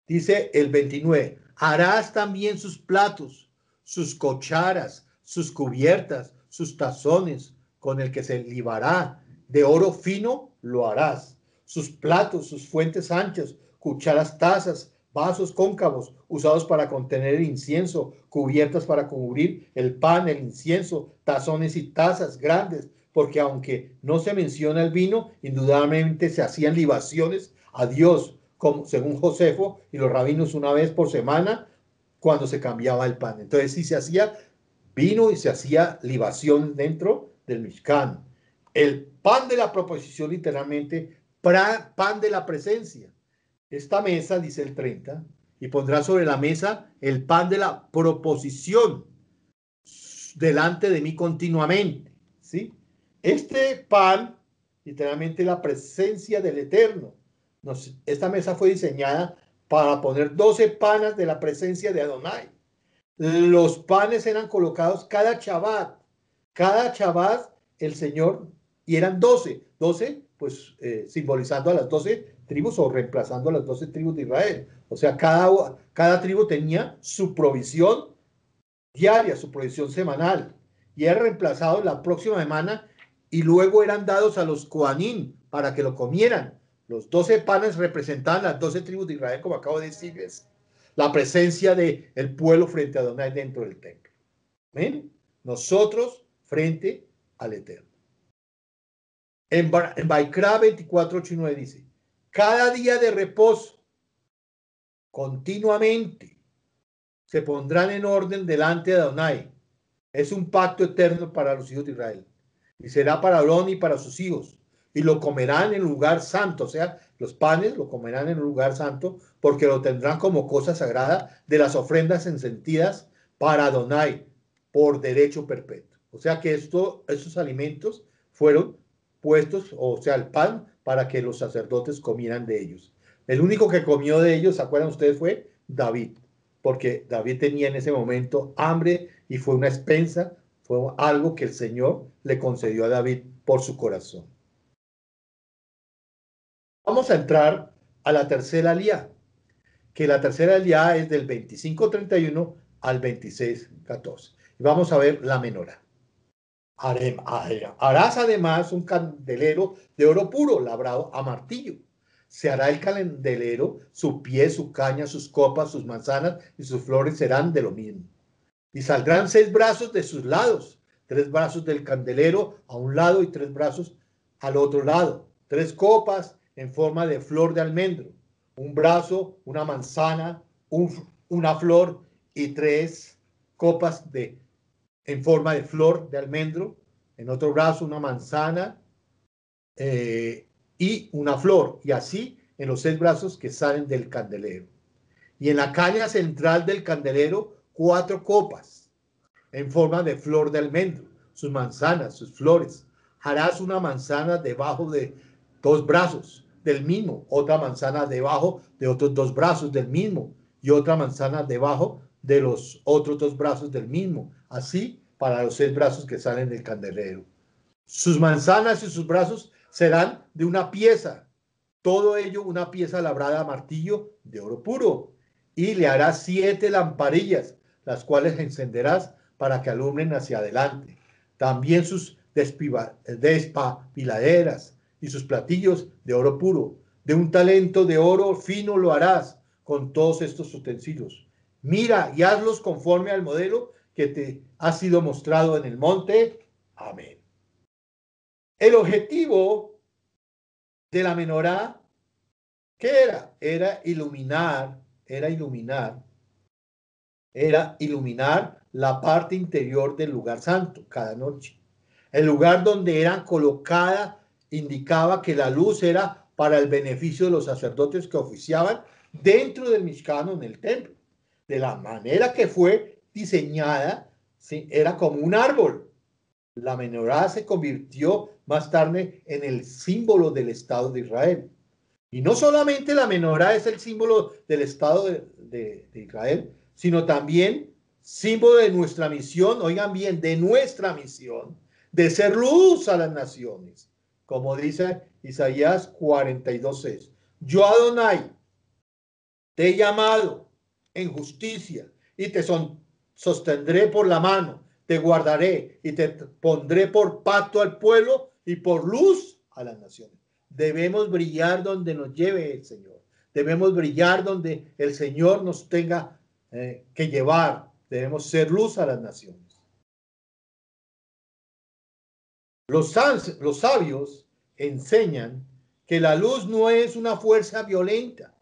Dice el 29, harás también sus platos, sus cucharas, sus cubiertas, sus tazones, con el que se libará, de oro fino lo harás. Sus platos, sus fuentes anchas, cucharas, tazas, vasos cóncavos, usados para contener el incienso, cubiertas para cubrir el pan, el incienso, tazones y tazas grandes, porque aunque no se menciona el vino, indudablemente se hacían libaciones a Dios, como según Josefo y los rabinos, una vez por semana, cuando se cambiaba el pan. Entonces sí se hacía vino y se hacía libación dentro del Mishkan. El pan de la proposición, literalmente, pan de la presencia. Esta mesa, dice el 30, y pondrá sobre la mesa el pan de la proposición delante de mí continuamente. ¿Sí? Este pan, literalmente, la presencia del Eterno. Esta mesa fue diseñada para poner 12 panes de la presencia de Adonai. Los panes eran colocados cada Shabbat el Señor, y eran 12, pues simbolizando a las 12 tribus o reemplazando a las 12 tribus de Israel. O sea, cada tribu tenía su provisión diaria, su provisión semanal, y era reemplazado la próxima semana, y luego eran dados a los Kohanim para que lo comieran. Los 12 panes representaban las 12 tribus de Israel, como acabo de decirles, la presencia del pueblo frente a Adonai dentro del templo. ¿Ven? Nosotros frente al Eterno. En Baikra 24, 8 y 9 dice, cada día de reposo, continuamente, se pondrán en orden delante de Adonai. Es un pacto eterno para los hijos de Israel. Y será para Aarón y para sus hijos. Y lo comerán en lugar santo. O sea, los panes lo comerán en un lugar santo, porque lo tendrán como cosa sagrada de las ofrendas encendidas para Adonai, por derecho perpetuo. O sea que estos alimentos fueron puestos, o sea, el pan, para que los sacerdotes comieran de ellos. El único que comió de ellos, ¿se acuerdan ustedes? Fue David, porque David tenía en ese momento hambre y fue una expensa, fue algo que el Señor le concedió a David por su corazón. Vamos a entrar a la tercera aliyá, que la tercera aliyá es del 25:31 al 26:14. Y vamos a ver la menorá. Harás además un candelero de oro puro, labrado a martillo. Se hará el candelero, su pie, su caña, sus copas, sus manzanas y sus flores serán de lo mismo. Y saldrán 6 brazos de sus lados, 3 brazos del candelero a un lado y 3 brazos al otro lado, 3 copas en forma de flor de almendro, un brazo, una manzana, una flor y 3 copas en forma de flor de almendro, en otro brazo una manzana y una flor, y así en los 6 brazos que salen del candelero. Y en la caña central del candelero 4 copas en forma de flor de almendro, sus manzanas, sus flores. Harás una manzana debajo de 2 brazos del mismo, otra manzana debajo de otros 2 brazos del mismo y otra manzana debajo de los otros 2 brazos del mismo, así para los 6 brazos que salen del candelero. Sus manzanas y sus brazos serán de una pieza, todo ello una pieza labrada a martillo de oro puro, y le harás 7 lamparillas, las cuales encenderás para que alumbren hacia adelante. También sus despabiladeras y sus platillos de oro puro. De un talento de oro fino lo harás con todos estos utensilios. Mira y hazlos conforme al modelo que te ha sido mostrado en el monte. Amén. El objetivo de la menorá, ¿qué era? Era iluminar la parte interior del lugar santo cada noche. El lugar donde era colocada indicaba que la luz era para el beneficio de los sacerdotes que oficiaban dentro del Mishkan, en el templo. De la manera que fue diseñada, ¿sí? Era como un árbol. La menorá se convirtió más tarde en el símbolo del Estado de Israel. Y no solamente la menorá es el símbolo del Estado de Israel, sino también símbolo de nuestra misión, oigan bien, de nuestra misión, de ser luz a las naciones. Como dice Isaías 42:6. Yo, Adonai, te he llamado en justicia y te sostendré por la mano, te guardaré y te pondré por pacto al pueblo y por luz a las naciones. Debemos brillar donde nos lleve el Señor. Debemos brillar donde el Señor nos tenga que llevar. Debemos ser luz a las naciones. Los sabios enseñan que la luz no es una fuerza violenta.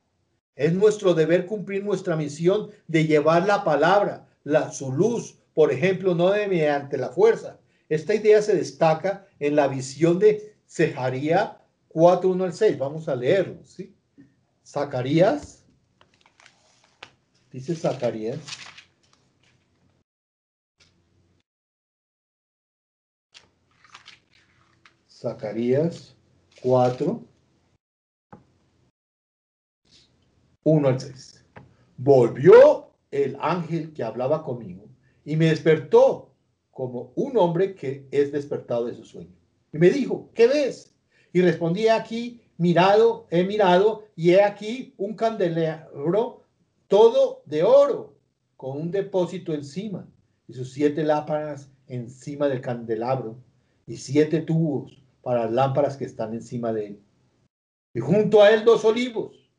Es nuestro deber cumplir nuestra misión de llevar la palabra, su luz, por ejemplo, no mediante la fuerza. Esta idea se destaca en la visión de Zacarías 4:1-6. Vamos a leerlo, ¿sí? Zacarías, dice Zacarías. Zacarías 4:1-6. Volvió el ángel que hablaba conmigo y me despertó como un hombre que es despertado de su sueño. Y me dijo, ¿qué ves? Y respondí, aquí he mirado y he aquí un candelabro todo de oro con un depósito encima y sus 7 lámparas encima del candelabro y 7 tubos para las lámparas que están encima de él. Y junto a él 2 olivos,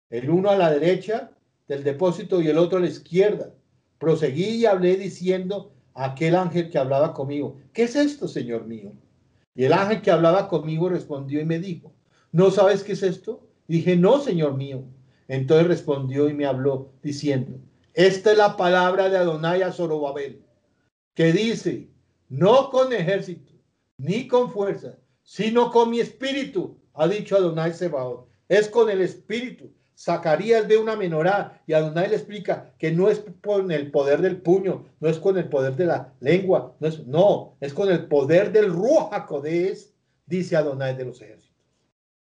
el uno a la derecha del depósito y el otro a la izquierda. Proseguí y hablé diciendo a aquel ángel que hablaba conmigo, ¿qué es esto, Señor mío? Y el ángel que hablaba conmigo respondió y me dijo, ¿no sabes qué es esto? Y dije, no, Señor mío. Entonces respondió y me habló diciendo, esta es la palabra de Adonai a Zorobabel, que dice, no con ejército, ni con fuerza, sino con mi espíritu, ha dicho Adonai Sebaot. Es con el espíritu. Zacarías ve una menorá y Adonai le explica que no es con el poder del puño, no es con el poder de la lengua, es con el poder del Ruach HaKodesh, dice Adonai de los ejércitos.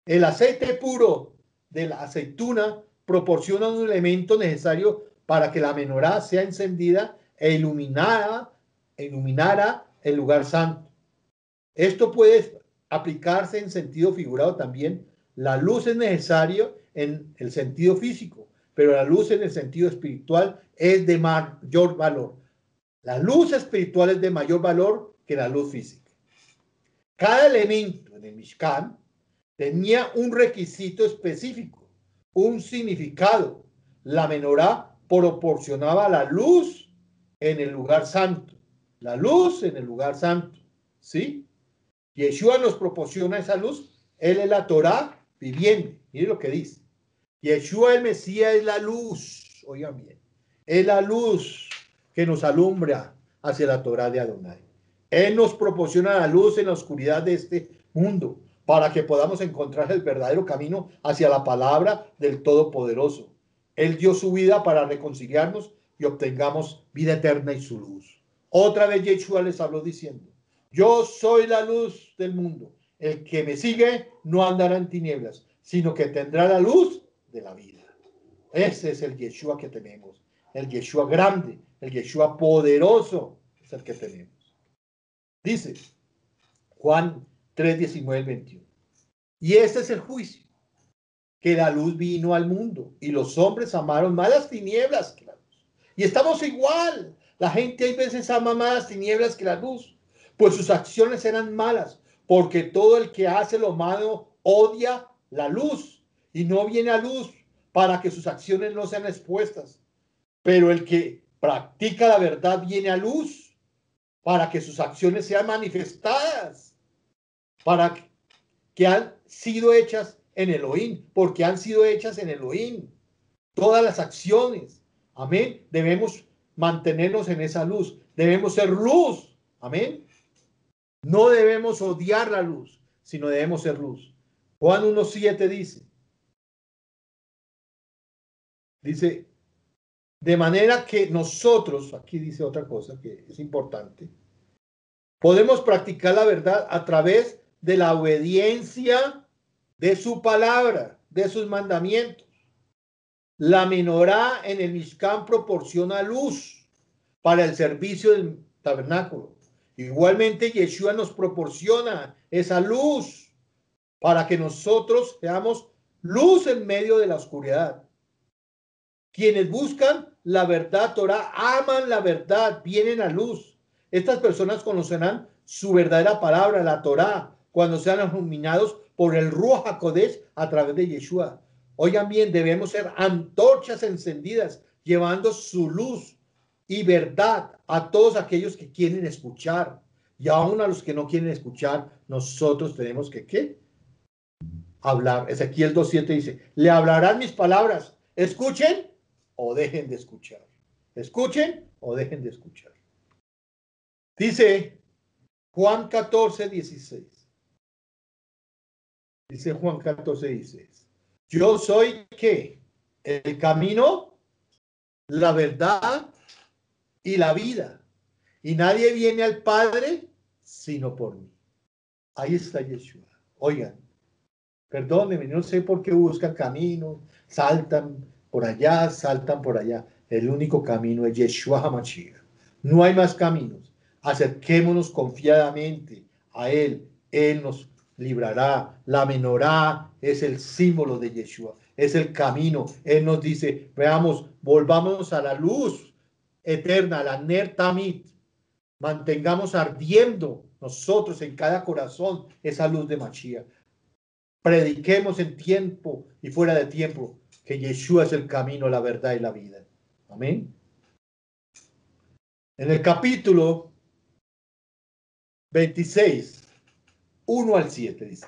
El aceite puro de la aceituna proporciona un elemento necesario para que la menorá sea encendida e iluminara el lugar santo. Esto puede aplicarse en sentido figurado también. La luz es necesaria en el sentido físico, pero la luz en el sentido espiritual es de mayor valor. La luz espiritual es de mayor valor que la luz física. Cada elemento en el Mishkan tenía un requisito específico, un significado. La menorá proporcionaba la luz en el lugar santo. La luz en el lugar santo. ¿Sí? Yeshua nos proporciona esa luz. Él es la Torá viviente. Mire lo que dice. Yeshua el Mesías es la luz. Oigan bien. Es la luz que nos alumbra hacia la Torá de Adonai. Él nos proporciona la luz en la oscuridad de este mundo para que podamos encontrar el verdadero camino hacia la palabra del Todopoderoso. Él dio su vida para reconciliarnos y obtengamos vida eterna y su luz. Otra vez Yeshua les habló diciendo: yo soy la luz del mundo. El que me sigue no andará en tinieblas, sino que tendrá la luz de la vida. Ese es el Yeshua que tenemos. El Yeshua grande, el Yeshua poderoso es el que tenemos. Dice Juan 3, 19 al 21. Y este es el juicio, que la luz vino al mundo y los hombres amaron más las tinieblas que la luz. Y estamos igual. La gente hay veces ama más las tinieblas que la luz, pues sus acciones eran malas, porque todo el que hace lo malo odia la luz y no viene a luz para que sus acciones no sean expuestas. Pero el que practica la verdad viene a luz para que sus acciones sean manifestadas, para que han sido hechas en Elohim, porque han sido hechas en Elohim. Todas las acciones, amén, debemos mantenernos en esa luz, debemos ser luz, amén. No debemos odiar la luz, sino debemos ser luz. Juan 1:7 dice, de manera que nosotros, aquí dice otra cosa que es importante, podemos practicar la verdad a través de la obediencia de su palabra, de sus mandamientos. La menorá en el Mishkan proporciona luz para el servicio del tabernáculo. Igualmente, Yeshua nos proporciona esa luz para que nosotros seamos luz en medio de la oscuridad. Quienes buscan la verdad Torah, aman la verdad, vienen a luz. Estas personas conocerán su verdadera palabra, la Torah, cuando sean iluminados por el Ruach HaKodesh a través de Yeshua. Oigan bien, debemos ser antorchas encendidas, llevando su luz y verdad a todos aquellos que quieren escuchar. Y aún a los que no quieren escuchar, nosotros tenemos que, ¿qué? Hablar. Ezequiel 2:7 dice, le hablarán mis palabras. Escuchen o dejen de escuchar. Escuchen o dejen de escuchar. Dice Juan 14:16. Dice Juan 14:16. Yo soy, ¿qué? El camino, la verdad y la vida. Y nadie viene al Padre sino por mí. Ahí está Yeshua. Oigan, perdónenme, no sé por qué buscan caminos, saltan por allá, saltan por allá. El único camino es Yeshua HaMashiach. No hay más caminos. Acerquémonos confiadamente a Él. Él nos librará. La menorá es el símbolo de Yeshua. Es el camino. Él nos dice, veamos, volvámonos a la luz eterna, la Ner Tamid. Mantengamos ardiendo nosotros en cada corazón esa luz de Mashiach. Prediquemos en tiempo y fuera de tiempo que Yeshua es el camino, la verdad y la vida. Amén. En el capítulo 26, 1 al 7 dice,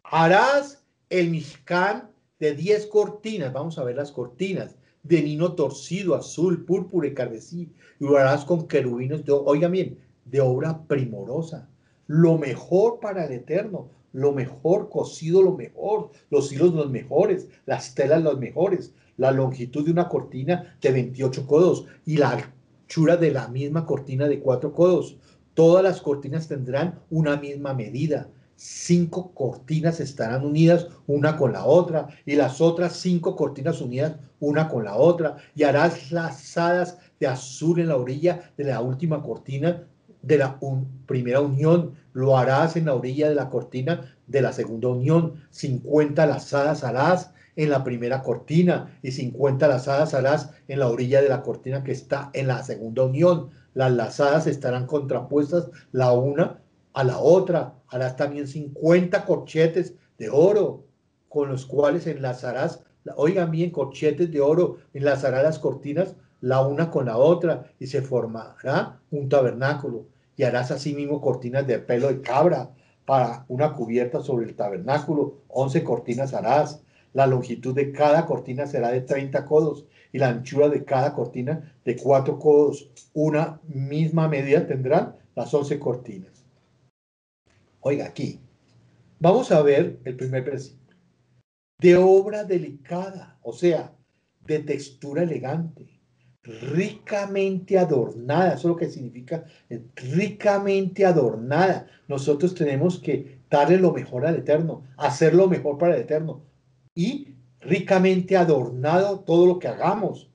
harás el Mishkan de 10 cortinas. Vamos a ver las cortinas de lino torcido, azul, púrpura y carmesí, y lo harás con querubines de, oigan bien, de obra primorosa, lo mejor para el Eterno, lo mejor cosido, lo mejor, los hilos los mejores, las telas los mejores, la longitud de una cortina de 28 codos y la anchura de la misma cortina de 4 codos. Todas las cortinas tendrán una misma medida. 5 cortinas estarán unidas una con la otra y las otras 5 cortinas unidas una con la otra, y harás lazadas de azul en la orilla de la última cortina de la primera unión, lo harás en la orilla de la cortina de la segunda unión. 50 lazadas harás en la primera cortina y 50 lazadas harás en la orilla de la cortina que está en la segunda unión. Las lazadas estarán contrapuestas la una a la otra. Harás también 50 corchetes de oro, con los cuales enlazarás oigan bien, corchetes de oro, enlazará las cortinas la una con la otra y se formará un tabernáculo. Y harás asimismo cortinas de pelo de cabra para una cubierta sobre el tabernáculo. 11 cortinas harás. La longitud de cada cortina será de 30 codos y la anchura de cada cortina de 4 codos. Una misma medida tendrán las 11 cortinas. Oiga, aquí vamos a ver el primer versículo. De obra delicada, o sea, de textura elegante, ricamente adornada. Eso es lo que significa ricamente adornada. Nosotros tenemos que darle lo mejor al Eterno, hacer lo mejor para el Eterno. Y ricamente adornado todo lo que hagamos.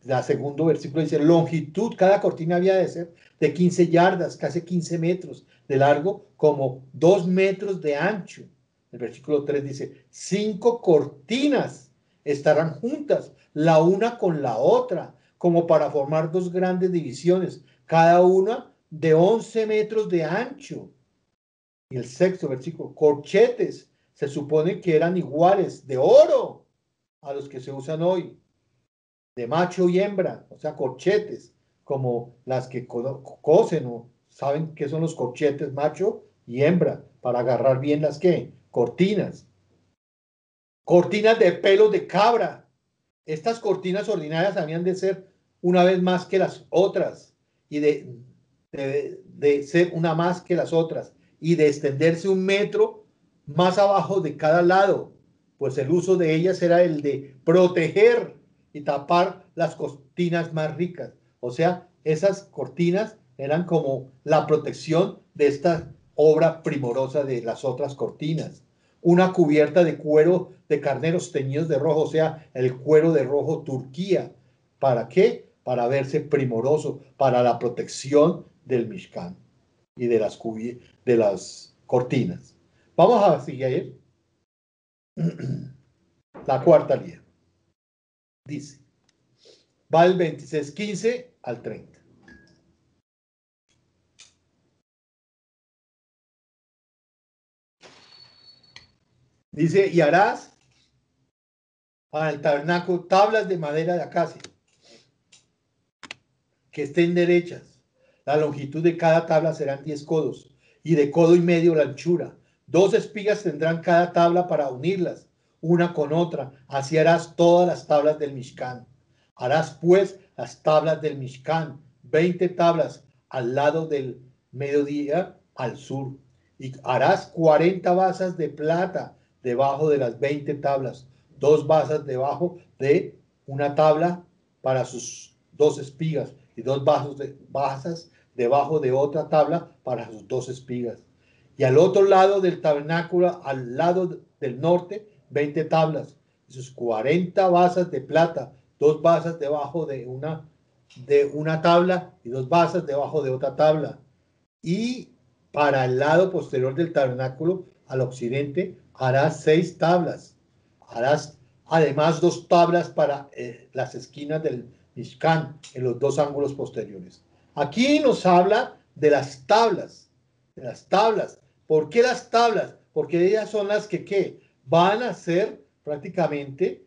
El segundo versículo dice, longitud, cada cortina había de ser de 15 yardas, casi 15 metros de largo, como 2 metros de ancho. El versículo 3 dice, 5 cortinas estarán juntas, la una con la otra, como para formar 2 grandes divisiones, cada una de 11 metros de ancho. Y el sexto versículo, corchetes, se supone que eran iguales, de oro, a los que se usan hoy, de macho y hembra, o sea, corchetes, como las que cosen o saben qué son los corchetes macho y hembra, para agarrar bien las que cortinas. Cortinas de pelos de cabra. Estas cortinas ordinarias habían de ser una vez más que las otras y de ser una más que las otras y de extenderse 1 metro más abajo de cada lado, pues el uso de ellas era el de proteger y tapar las cortinas más ricas. O sea, esas cortinas eran como la protección de esta obra primorosa de las otras cortinas. Una cubierta de cuero de carneros teñidos de rojo, o sea, el cuero de rojo Turquía. ¿Para qué? Para verse primoroso, para la protección del Mishkan y de las cortinas. Vamos a seguir. La cuarta línea. Dice, va del 26:15 al 30. Dice, y harás para el tabernáculo tablas de madera de acacia que estén derechas. La longitud de cada tabla serán 10 codos y de codo y medio la anchura. 2 espigas tendrán cada tabla para unirlas una con otra. Así harás todas las tablas del Mishkan. Harás pues las tablas del Mishkan, 20 tablas al lado del mediodía al sur. Y harás 40 basas de plata debajo de las 20 tablas, 2 basas debajo de una tabla para sus 2 espigas y 2 basas debajo de otra tabla para sus 2 espigas. Y al otro lado del tabernáculo, al lado del norte, 20 tablas, y sus 40 basas de plata, 2 basas debajo de una tabla y 2 basas debajo de otra tabla. Y para el lado posterior del tabernáculo, al occidente, harás 6 tablas. Harás además 2 tablas para las esquinas del Mishkan en los 2 ángulos posteriores. Aquí nos habla de las tablas. De las tablas. ¿Por qué las tablas? Porque ellas son las que ¿qué? Van a ser prácticamente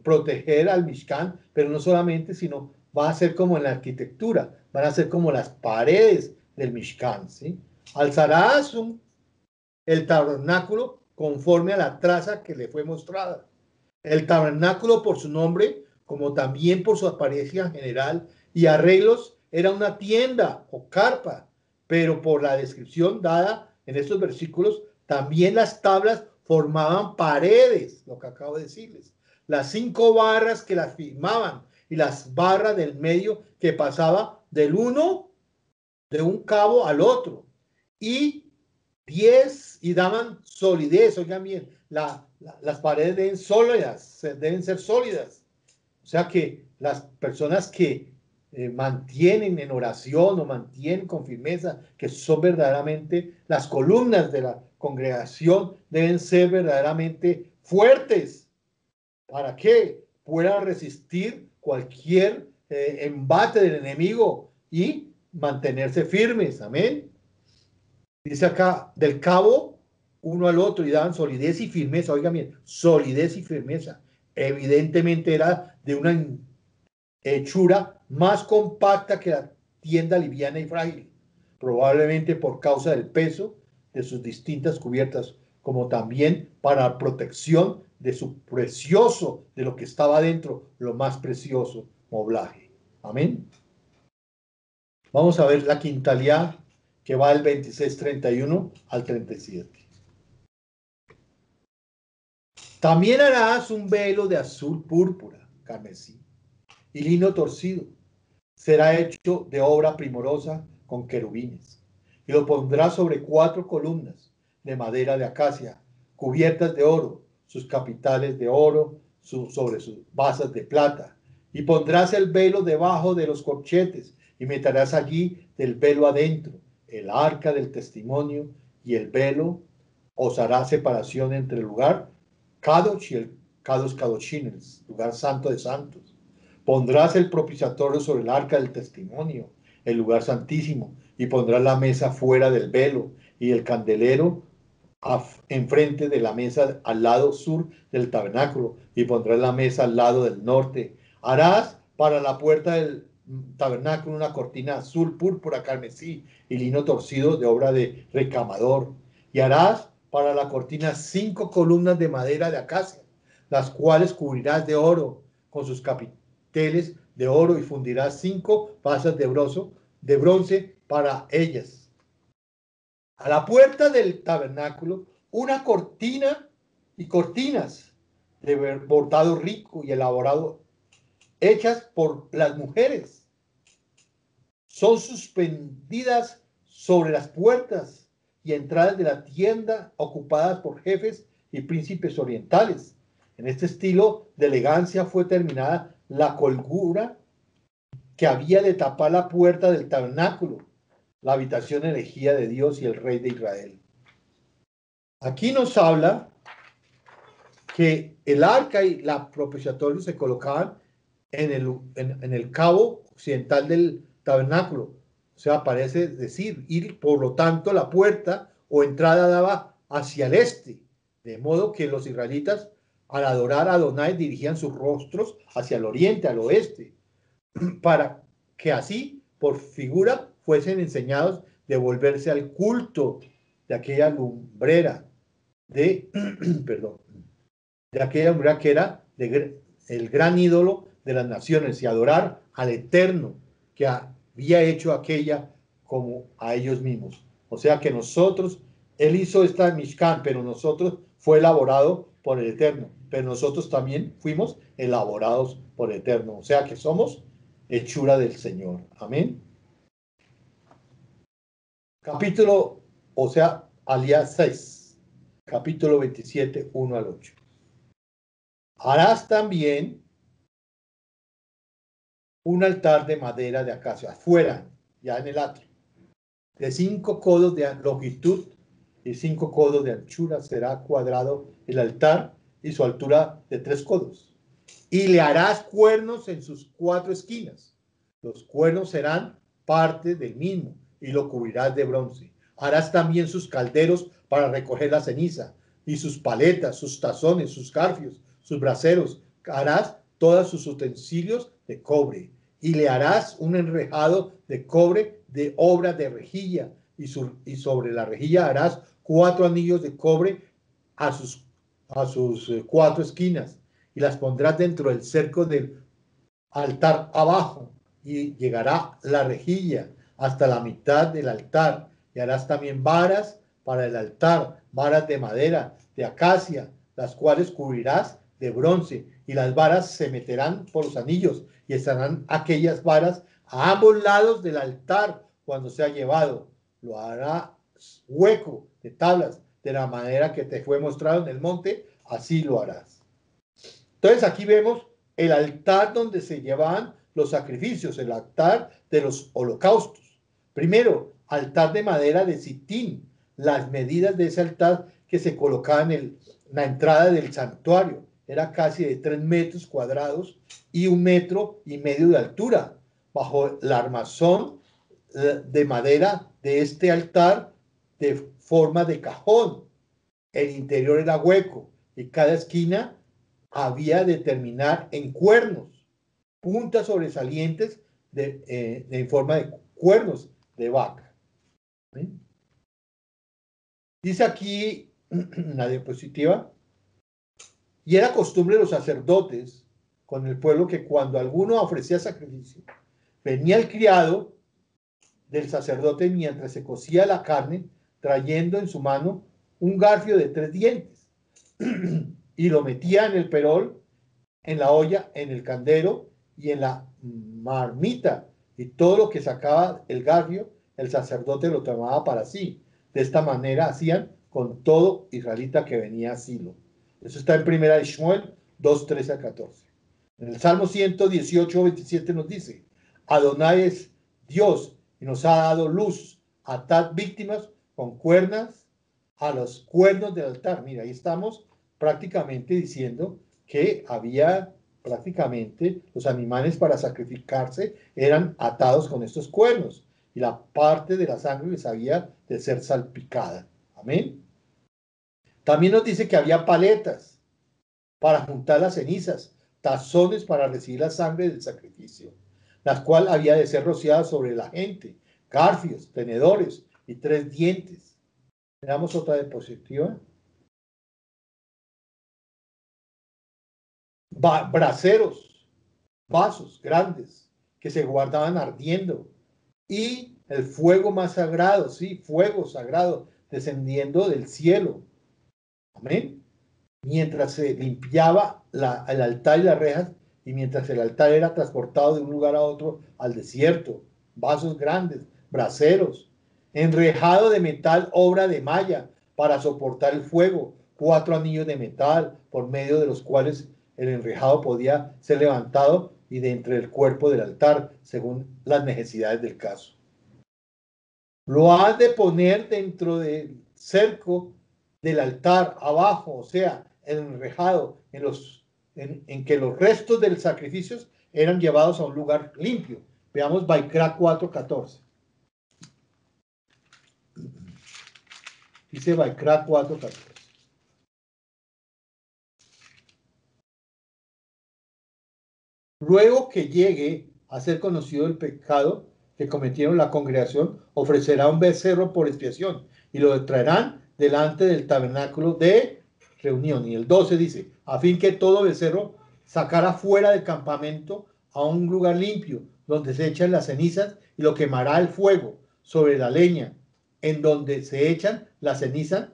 proteger al Mishkan, pero no solamente, sino va a ser como en la arquitectura, van a ser como las paredes del Mishkan, ¿sí? Alzarás el tabernáculo conforme a la traza que le fue mostrada. El tabernáculo, por su nombre, como también por su apariencia general y arreglos, era una tienda o carpa, pero por la descripción dada en estos versículos, también las tablas formaban paredes, lo que acabo de decirles. Las 5 barras que las firmaban y las barras del medio que pasaba del uno, de un cabo al otro. Y 10 y daban solidez. Oigan bien, las paredes deben ser sólidas. O sea que las personas que mantienen en oración o mantienen con firmeza, que son verdaderamente las columnas de la congregación, deben ser verdaderamente fuertes. ¿Para qué? Puedan resistir cualquier embate del enemigo y mantenerse firmes. Amén. Dice acá, del cabo uno al otro y daban solidez y firmeza. Oigan bien, solidez y firmeza. evidentemente era de una hechura más compacta que la tienda liviana y frágil, probablemente por causa del peso de sus distintas cubiertas, como también para la protección de su precioso, de lo que estaba dentro, lo más precioso, moblaje. Amén. Vamos a ver la quintalidad que va del 26:31 al 37. También harás un velo de azul púrpura, carmesí y lino torcido. Será hecho de obra primorosa con querubines. Y lo pondrás sobre 4 columnas de madera de acacia, cubiertas de oro, sus capiteles de oro, sobre sus basas de plata. Y pondrás el velo debajo de los corchetes, y meterás allí del velo adentro el arca del testimonio, y el velo os hará separación entre el lugar Kadosh y el Kadosh Kadoshim, el lugar santo de santos. Pondrás el propiciatorio sobre el arca del testimonio, el lugar santísimo, y pondrás la mesa fuera del velo y el candelero enfrente de la mesa al lado sur del tabernáculo, y pondrás la mesa al lado del norte. Harás para la puerta del tabernáculo una cortina azul, púrpura, carmesí y lino torcido de obra de recamador. Y harás para la cortina 5 columnas de madera de acacia, las cuales cubrirás de oro con sus capiteles de oro, y fundirás 5 basas de bronce para ellas. A la puerta del tabernáculo, una cortina y cortinas de bordado rico y elaborado, hechas por las mujeres. Son suspendidas sobre las puertas y entradas de la tienda, ocupadas por jefes y príncipes orientales. En este estilo de elegancia fue terminada la colgura que había de tapar la puerta del tabernáculo, la habitación elegida de Dios y el rey de Israel. Aquí nos habla que el arca y la propiciatorio se colocaban en el cabo occidental del tabernáculo. O sea, parece decir, ir, por lo tanto, la puerta o entrada daba hacia el este, de modo que los israelitas, al adorar a Adonai, dirigían sus rostros hacia el oriente, al oeste, para que así, por figura, fuesen enseñados de volverse al culto de aquella lumbrera perdón, de aquella lumbrera que era el gran ídolo de las naciones, y adorar al Eterno que había hecho aquella como a ellos mismos. O sea que nosotros, él hizo esta Mishkan, pero nosotros fue elaborado por el Eterno, pero nosotros también fuimos elaborados por el Eterno. O sea que somos hechura del Señor. Amén. Capítulo, o sea, Alías 6, capítulo 27, 1 al 8. Harás también un altar de madera de acacia, afuera, ya en el atrio, de 5 codos de longitud y 5 codos de anchura. Será cuadrado el altar y su altura de 3 codos. Y le harás cuernos en sus 4 esquinas. Los cuernos serán parte del mismo, y lo cubrirás de bronce. Harás también sus calderos para recoger la ceniza, y sus paletas, sus tazones, sus garfios, sus braseros. Harás todos sus utensilios de cobre, y le harás un enrejado de cobre de obra de rejilla, y sobre la rejilla harás 4 anillos de cobre a sus 4 esquinas, y las pondrás dentro del cerco del altar abajo, y llegará la rejilla hasta la mitad del altar. Y harás también varas para el altar, varas de madera de acacia, las cuales cubrirás de bronce, y las varas se meterán por los anillos, y estarán aquellas varas a ambos lados del altar cuando sea llevado. Lo hará hueco de tablas de la manera que te fue mostrado en el monte, así lo harás. Entonces aquí vemos el altar donde se llevaban los sacrificios, el altar de los holocaustos. Primero, altar de madera de sitín, las medidas de ese altar que se colocaban en la entrada del santuario. Era casi de 3 metros cuadrados y 1,5 metros de altura. Bajo el armazón de madera de este altar de forma de cajón, el interior era hueco, y cada esquina había de terminar en cuernos, puntas sobresalientes en forma de cuernos de vaca. ¿Sí? Dice aquí en la diapositiva, y era costumbre de los sacerdotes con el pueblo que cuando alguno ofrecía sacrificio, venía el criado del sacerdote mientras se cocía la carne, trayendo en su mano un garfio de 3 dientes, y lo metía en el perol, en la olla, en el candero y en la marmita, y todo lo que sacaba el garfio, el sacerdote lo tomaba para sí. De esta manera hacían con todo israelita que venía a Silo. Eso está en 1 de Shmuel 2, 13 a 14. En el Salmo 118, 27 nos dice, Adonai es Dios y nos ha dado luz, atad víctimas con cuernas a los cuernos del altar. Mira, ahí estamos prácticamente diciendo que había prácticamente los animales para sacrificarse eran atados con estos cuernos y la parte de la sangre les había de ser salpicada. Amén. También nos dice que había paletas para juntar las cenizas, tazones para recibir la sangre del sacrificio, las cuales había de ser rociadas sobre la gente, garfios, tenedores y 3 dientes. Veamos otra diapositiva. Braseros, vasos grandes que se guardaban ardiendo y el fuego más sagrado, sí, fuego sagrado descendiendo del cielo. Amén. Mientras se limpiaba el altar y las rejas y mientras el altar era transportado de un lugar a otro al desierto, vasos grandes, braseros, enrejado de metal, obra de malla para soportar el fuego, 4 anillos de metal por medio de los cuales el enrejado podía ser levantado y de entre el cuerpo del altar según las necesidades del caso. Lo has de poner dentro del cerco del altar abajo, o sea, el enrejado en que los restos del sacrificio eran llevados a un lugar limpio. Veamos Baikra 4:14. Dice Baikra 4:14. Luego que llegue a ser conocido el pecado que cometieron la congregación, ofrecerá un becerro por expiación y lo traerán delante del tabernáculo de reunión. Y el 12 dice, a fin que todo becerro sacará fuera del campamento a un lugar limpio, donde se echan las cenizas y lo quemará el fuego sobre la leña, en donde se echan las cenizas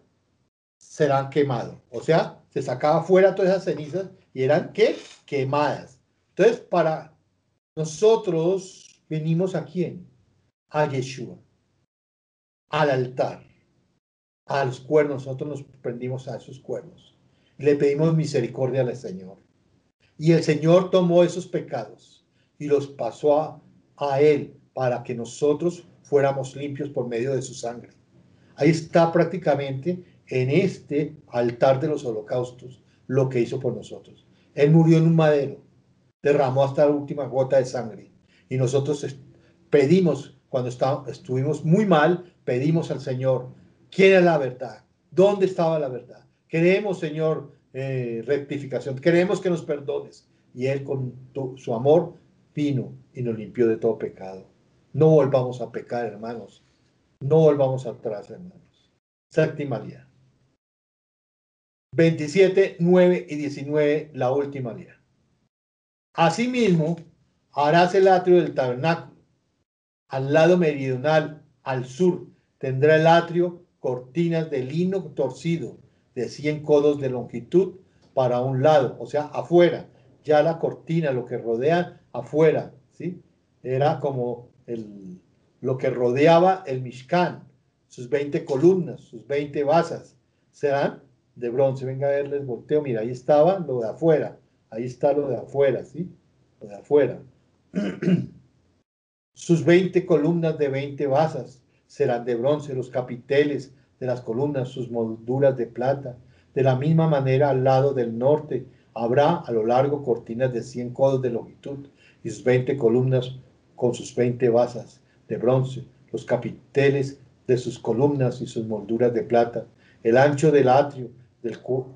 serán quemados. O sea, se sacaba fuera todas esas cenizas y eran ¿qué? Quemadas. Entonces, para nosotros venimos ¿a quién? A Yeshua, al altar, a los cuernos. Nosotros nos prendimos a esos cuernos. Le pedimos misericordia al Señor. Y el Señor tomó esos pecados y los pasó a Él para que nosotros fuéramos limpios por medio de su sangre. Ahí está prácticamente en este altar de los holocaustos lo que hizo por nosotros. Él murió en un madero, derramó hasta la última gota de sangre. Y nosotros pedimos, cuando estuvimos muy mal, pedimos al Señor, ¿quién es la verdad? ¿Dónde estaba la verdad? Queremos, Señor, rectificación. Queremos que nos perdones. Y Él con su amor vino y nos limpió de todo pecado. No volvamos a pecar, hermanos. No volvamos atrás, hermanos. Séptima lía. 27, 9 y 19, la última lía. Asimismo, harás el atrio del tabernáculo. Al lado meridional, al sur, tendrá el atrio cortinas de lino torcido de 100 codos de longitud para un lado, o sea, afuera. Ya la cortina, lo que rodea afuera, ¿sí? Era como lo que rodeaba el Mishkan, sus 20 columnas, sus 20 basas, serán de bronce. Venga a verles, volteo, mira, ahí estaba lo de afuera, ahí está lo de afuera, ¿sí? Lo de afuera. Sus 20 columnas de 20 basas serán de bronce, los capiteles de las columnas, sus molduras de plata. De la misma manera, al lado del norte, habrá a lo largo cortinas de 100 codos de longitud y sus 20 columnas con sus 20 basas de bronce, los capiteles de sus columnas y sus molduras de plata. El ancho del atrio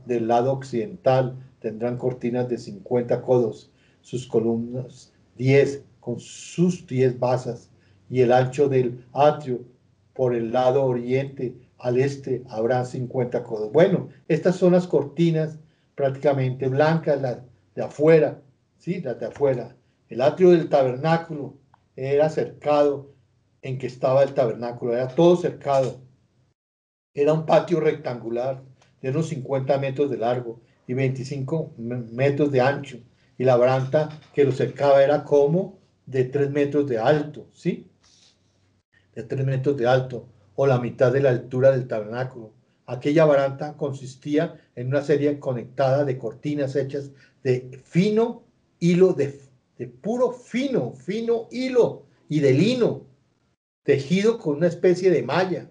del lado occidental tendrán cortinas de 50 codos, sus columnas 10 con sus 10 basas, y el ancho del atrio por el lado oriente al este habrá 50 codos. Bueno, estas son las cortinas prácticamente blancas, las de afuera, ¿sí? Las de afuera. El atrio del tabernáculo era cercado, en que estaba el tabernáculo, era todo cercado. Era un patio rectangular de unos 50 metros de largo y 25 metros de ancho, y la baranda que lo cercaba era como de 3 metros de alto, ¿sí? De 3 metros de alto, o la mitad de la altura del tabernáculo. Aquella baranda consistía en una serie conectada de cortinas hechas de fino hilo, de puro fino hilo y de lino, tejido con una especie de malla,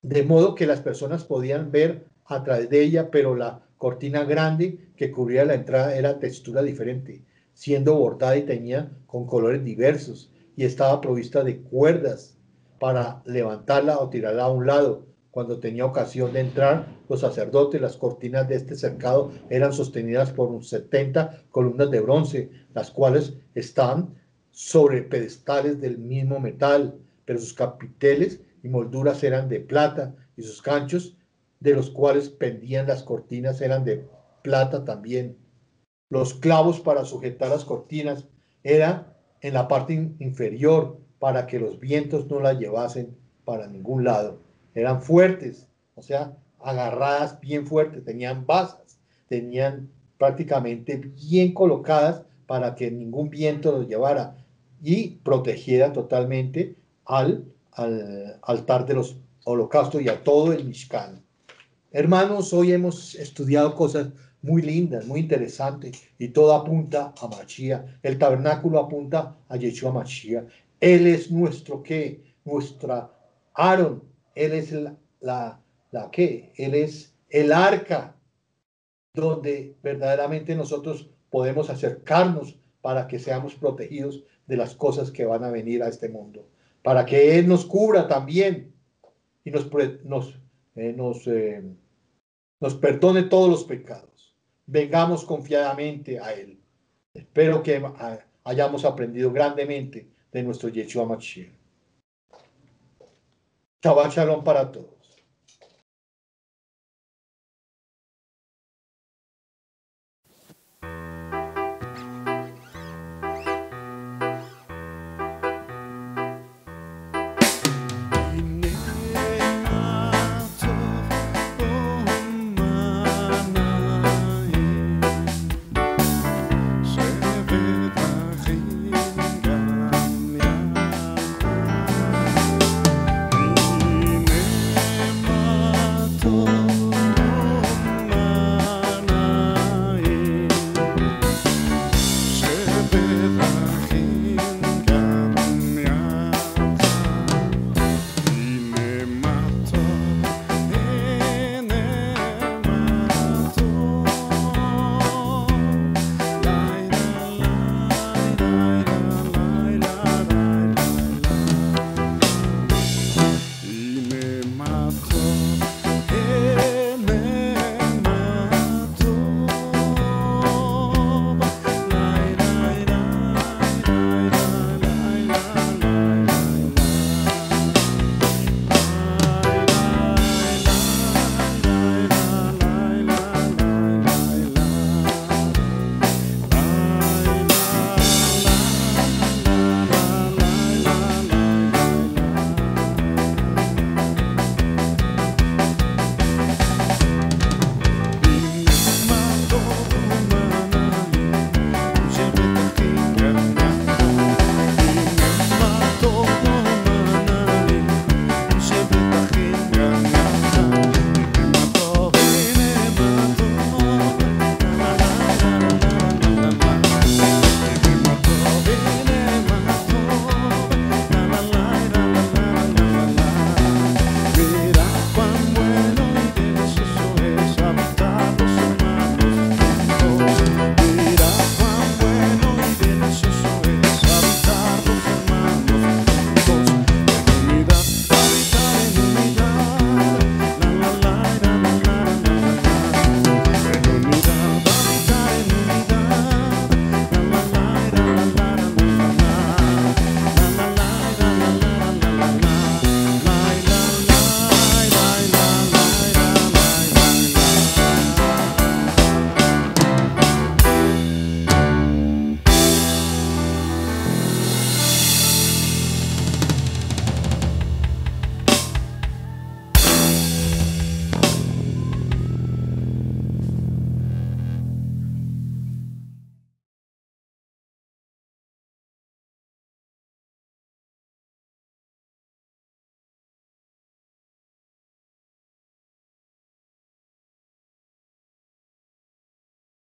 de modo que las personas podían ver a través de ella, pero la cortina grande que cubría la entrada era textura diferente, siendo bordada y teñida con colores diversos, y estaba provista de cuerdas para levantarla o tirarla a un lado. Cuando tenía ocasión de entrar los sacerdotes, las cortinas de este cercado eran sostenidas por 70 columnas de bronce, las cuales estaban sobre pedestales del mismo metal, pero sus capiteles y molduras eran de plata, y sus ganchos de los cuales pendían las cortinas eran de plata también. Los clavos para sujetar las cortinas eran en la parte inferior, para que los vientos no las llevasen para ningún lado. Eran fuertes, o sea, agarradas bien fuertes, tenían basas, tenían prácticamente bien colocadas para que ningún viento los llevara, y protegiera totalmente al altar de los holocaustos y a todo el Mishkan. Hermanos, hoy hemos estudiado cosas muy lindas, muy interesantes, y todo apunta a Mashiach. El tabernáculo apunta a Yeshua Mashiach. Él es nuestro ¿qué? Nuestra Aarón. Él es la ¿qué? Él es el arca donde verdaderamente nosotros podemos acercarnos para que seamos protegidos de las cosas que van a venir a este mundo, para que Él nos cubra también y nos perdone todos los pecados. Vengamos confiadamente a Él. Espero que hayamos aprendido grandemente de nuestro Yeshua Mashiach. Shabbat Shalom para todos.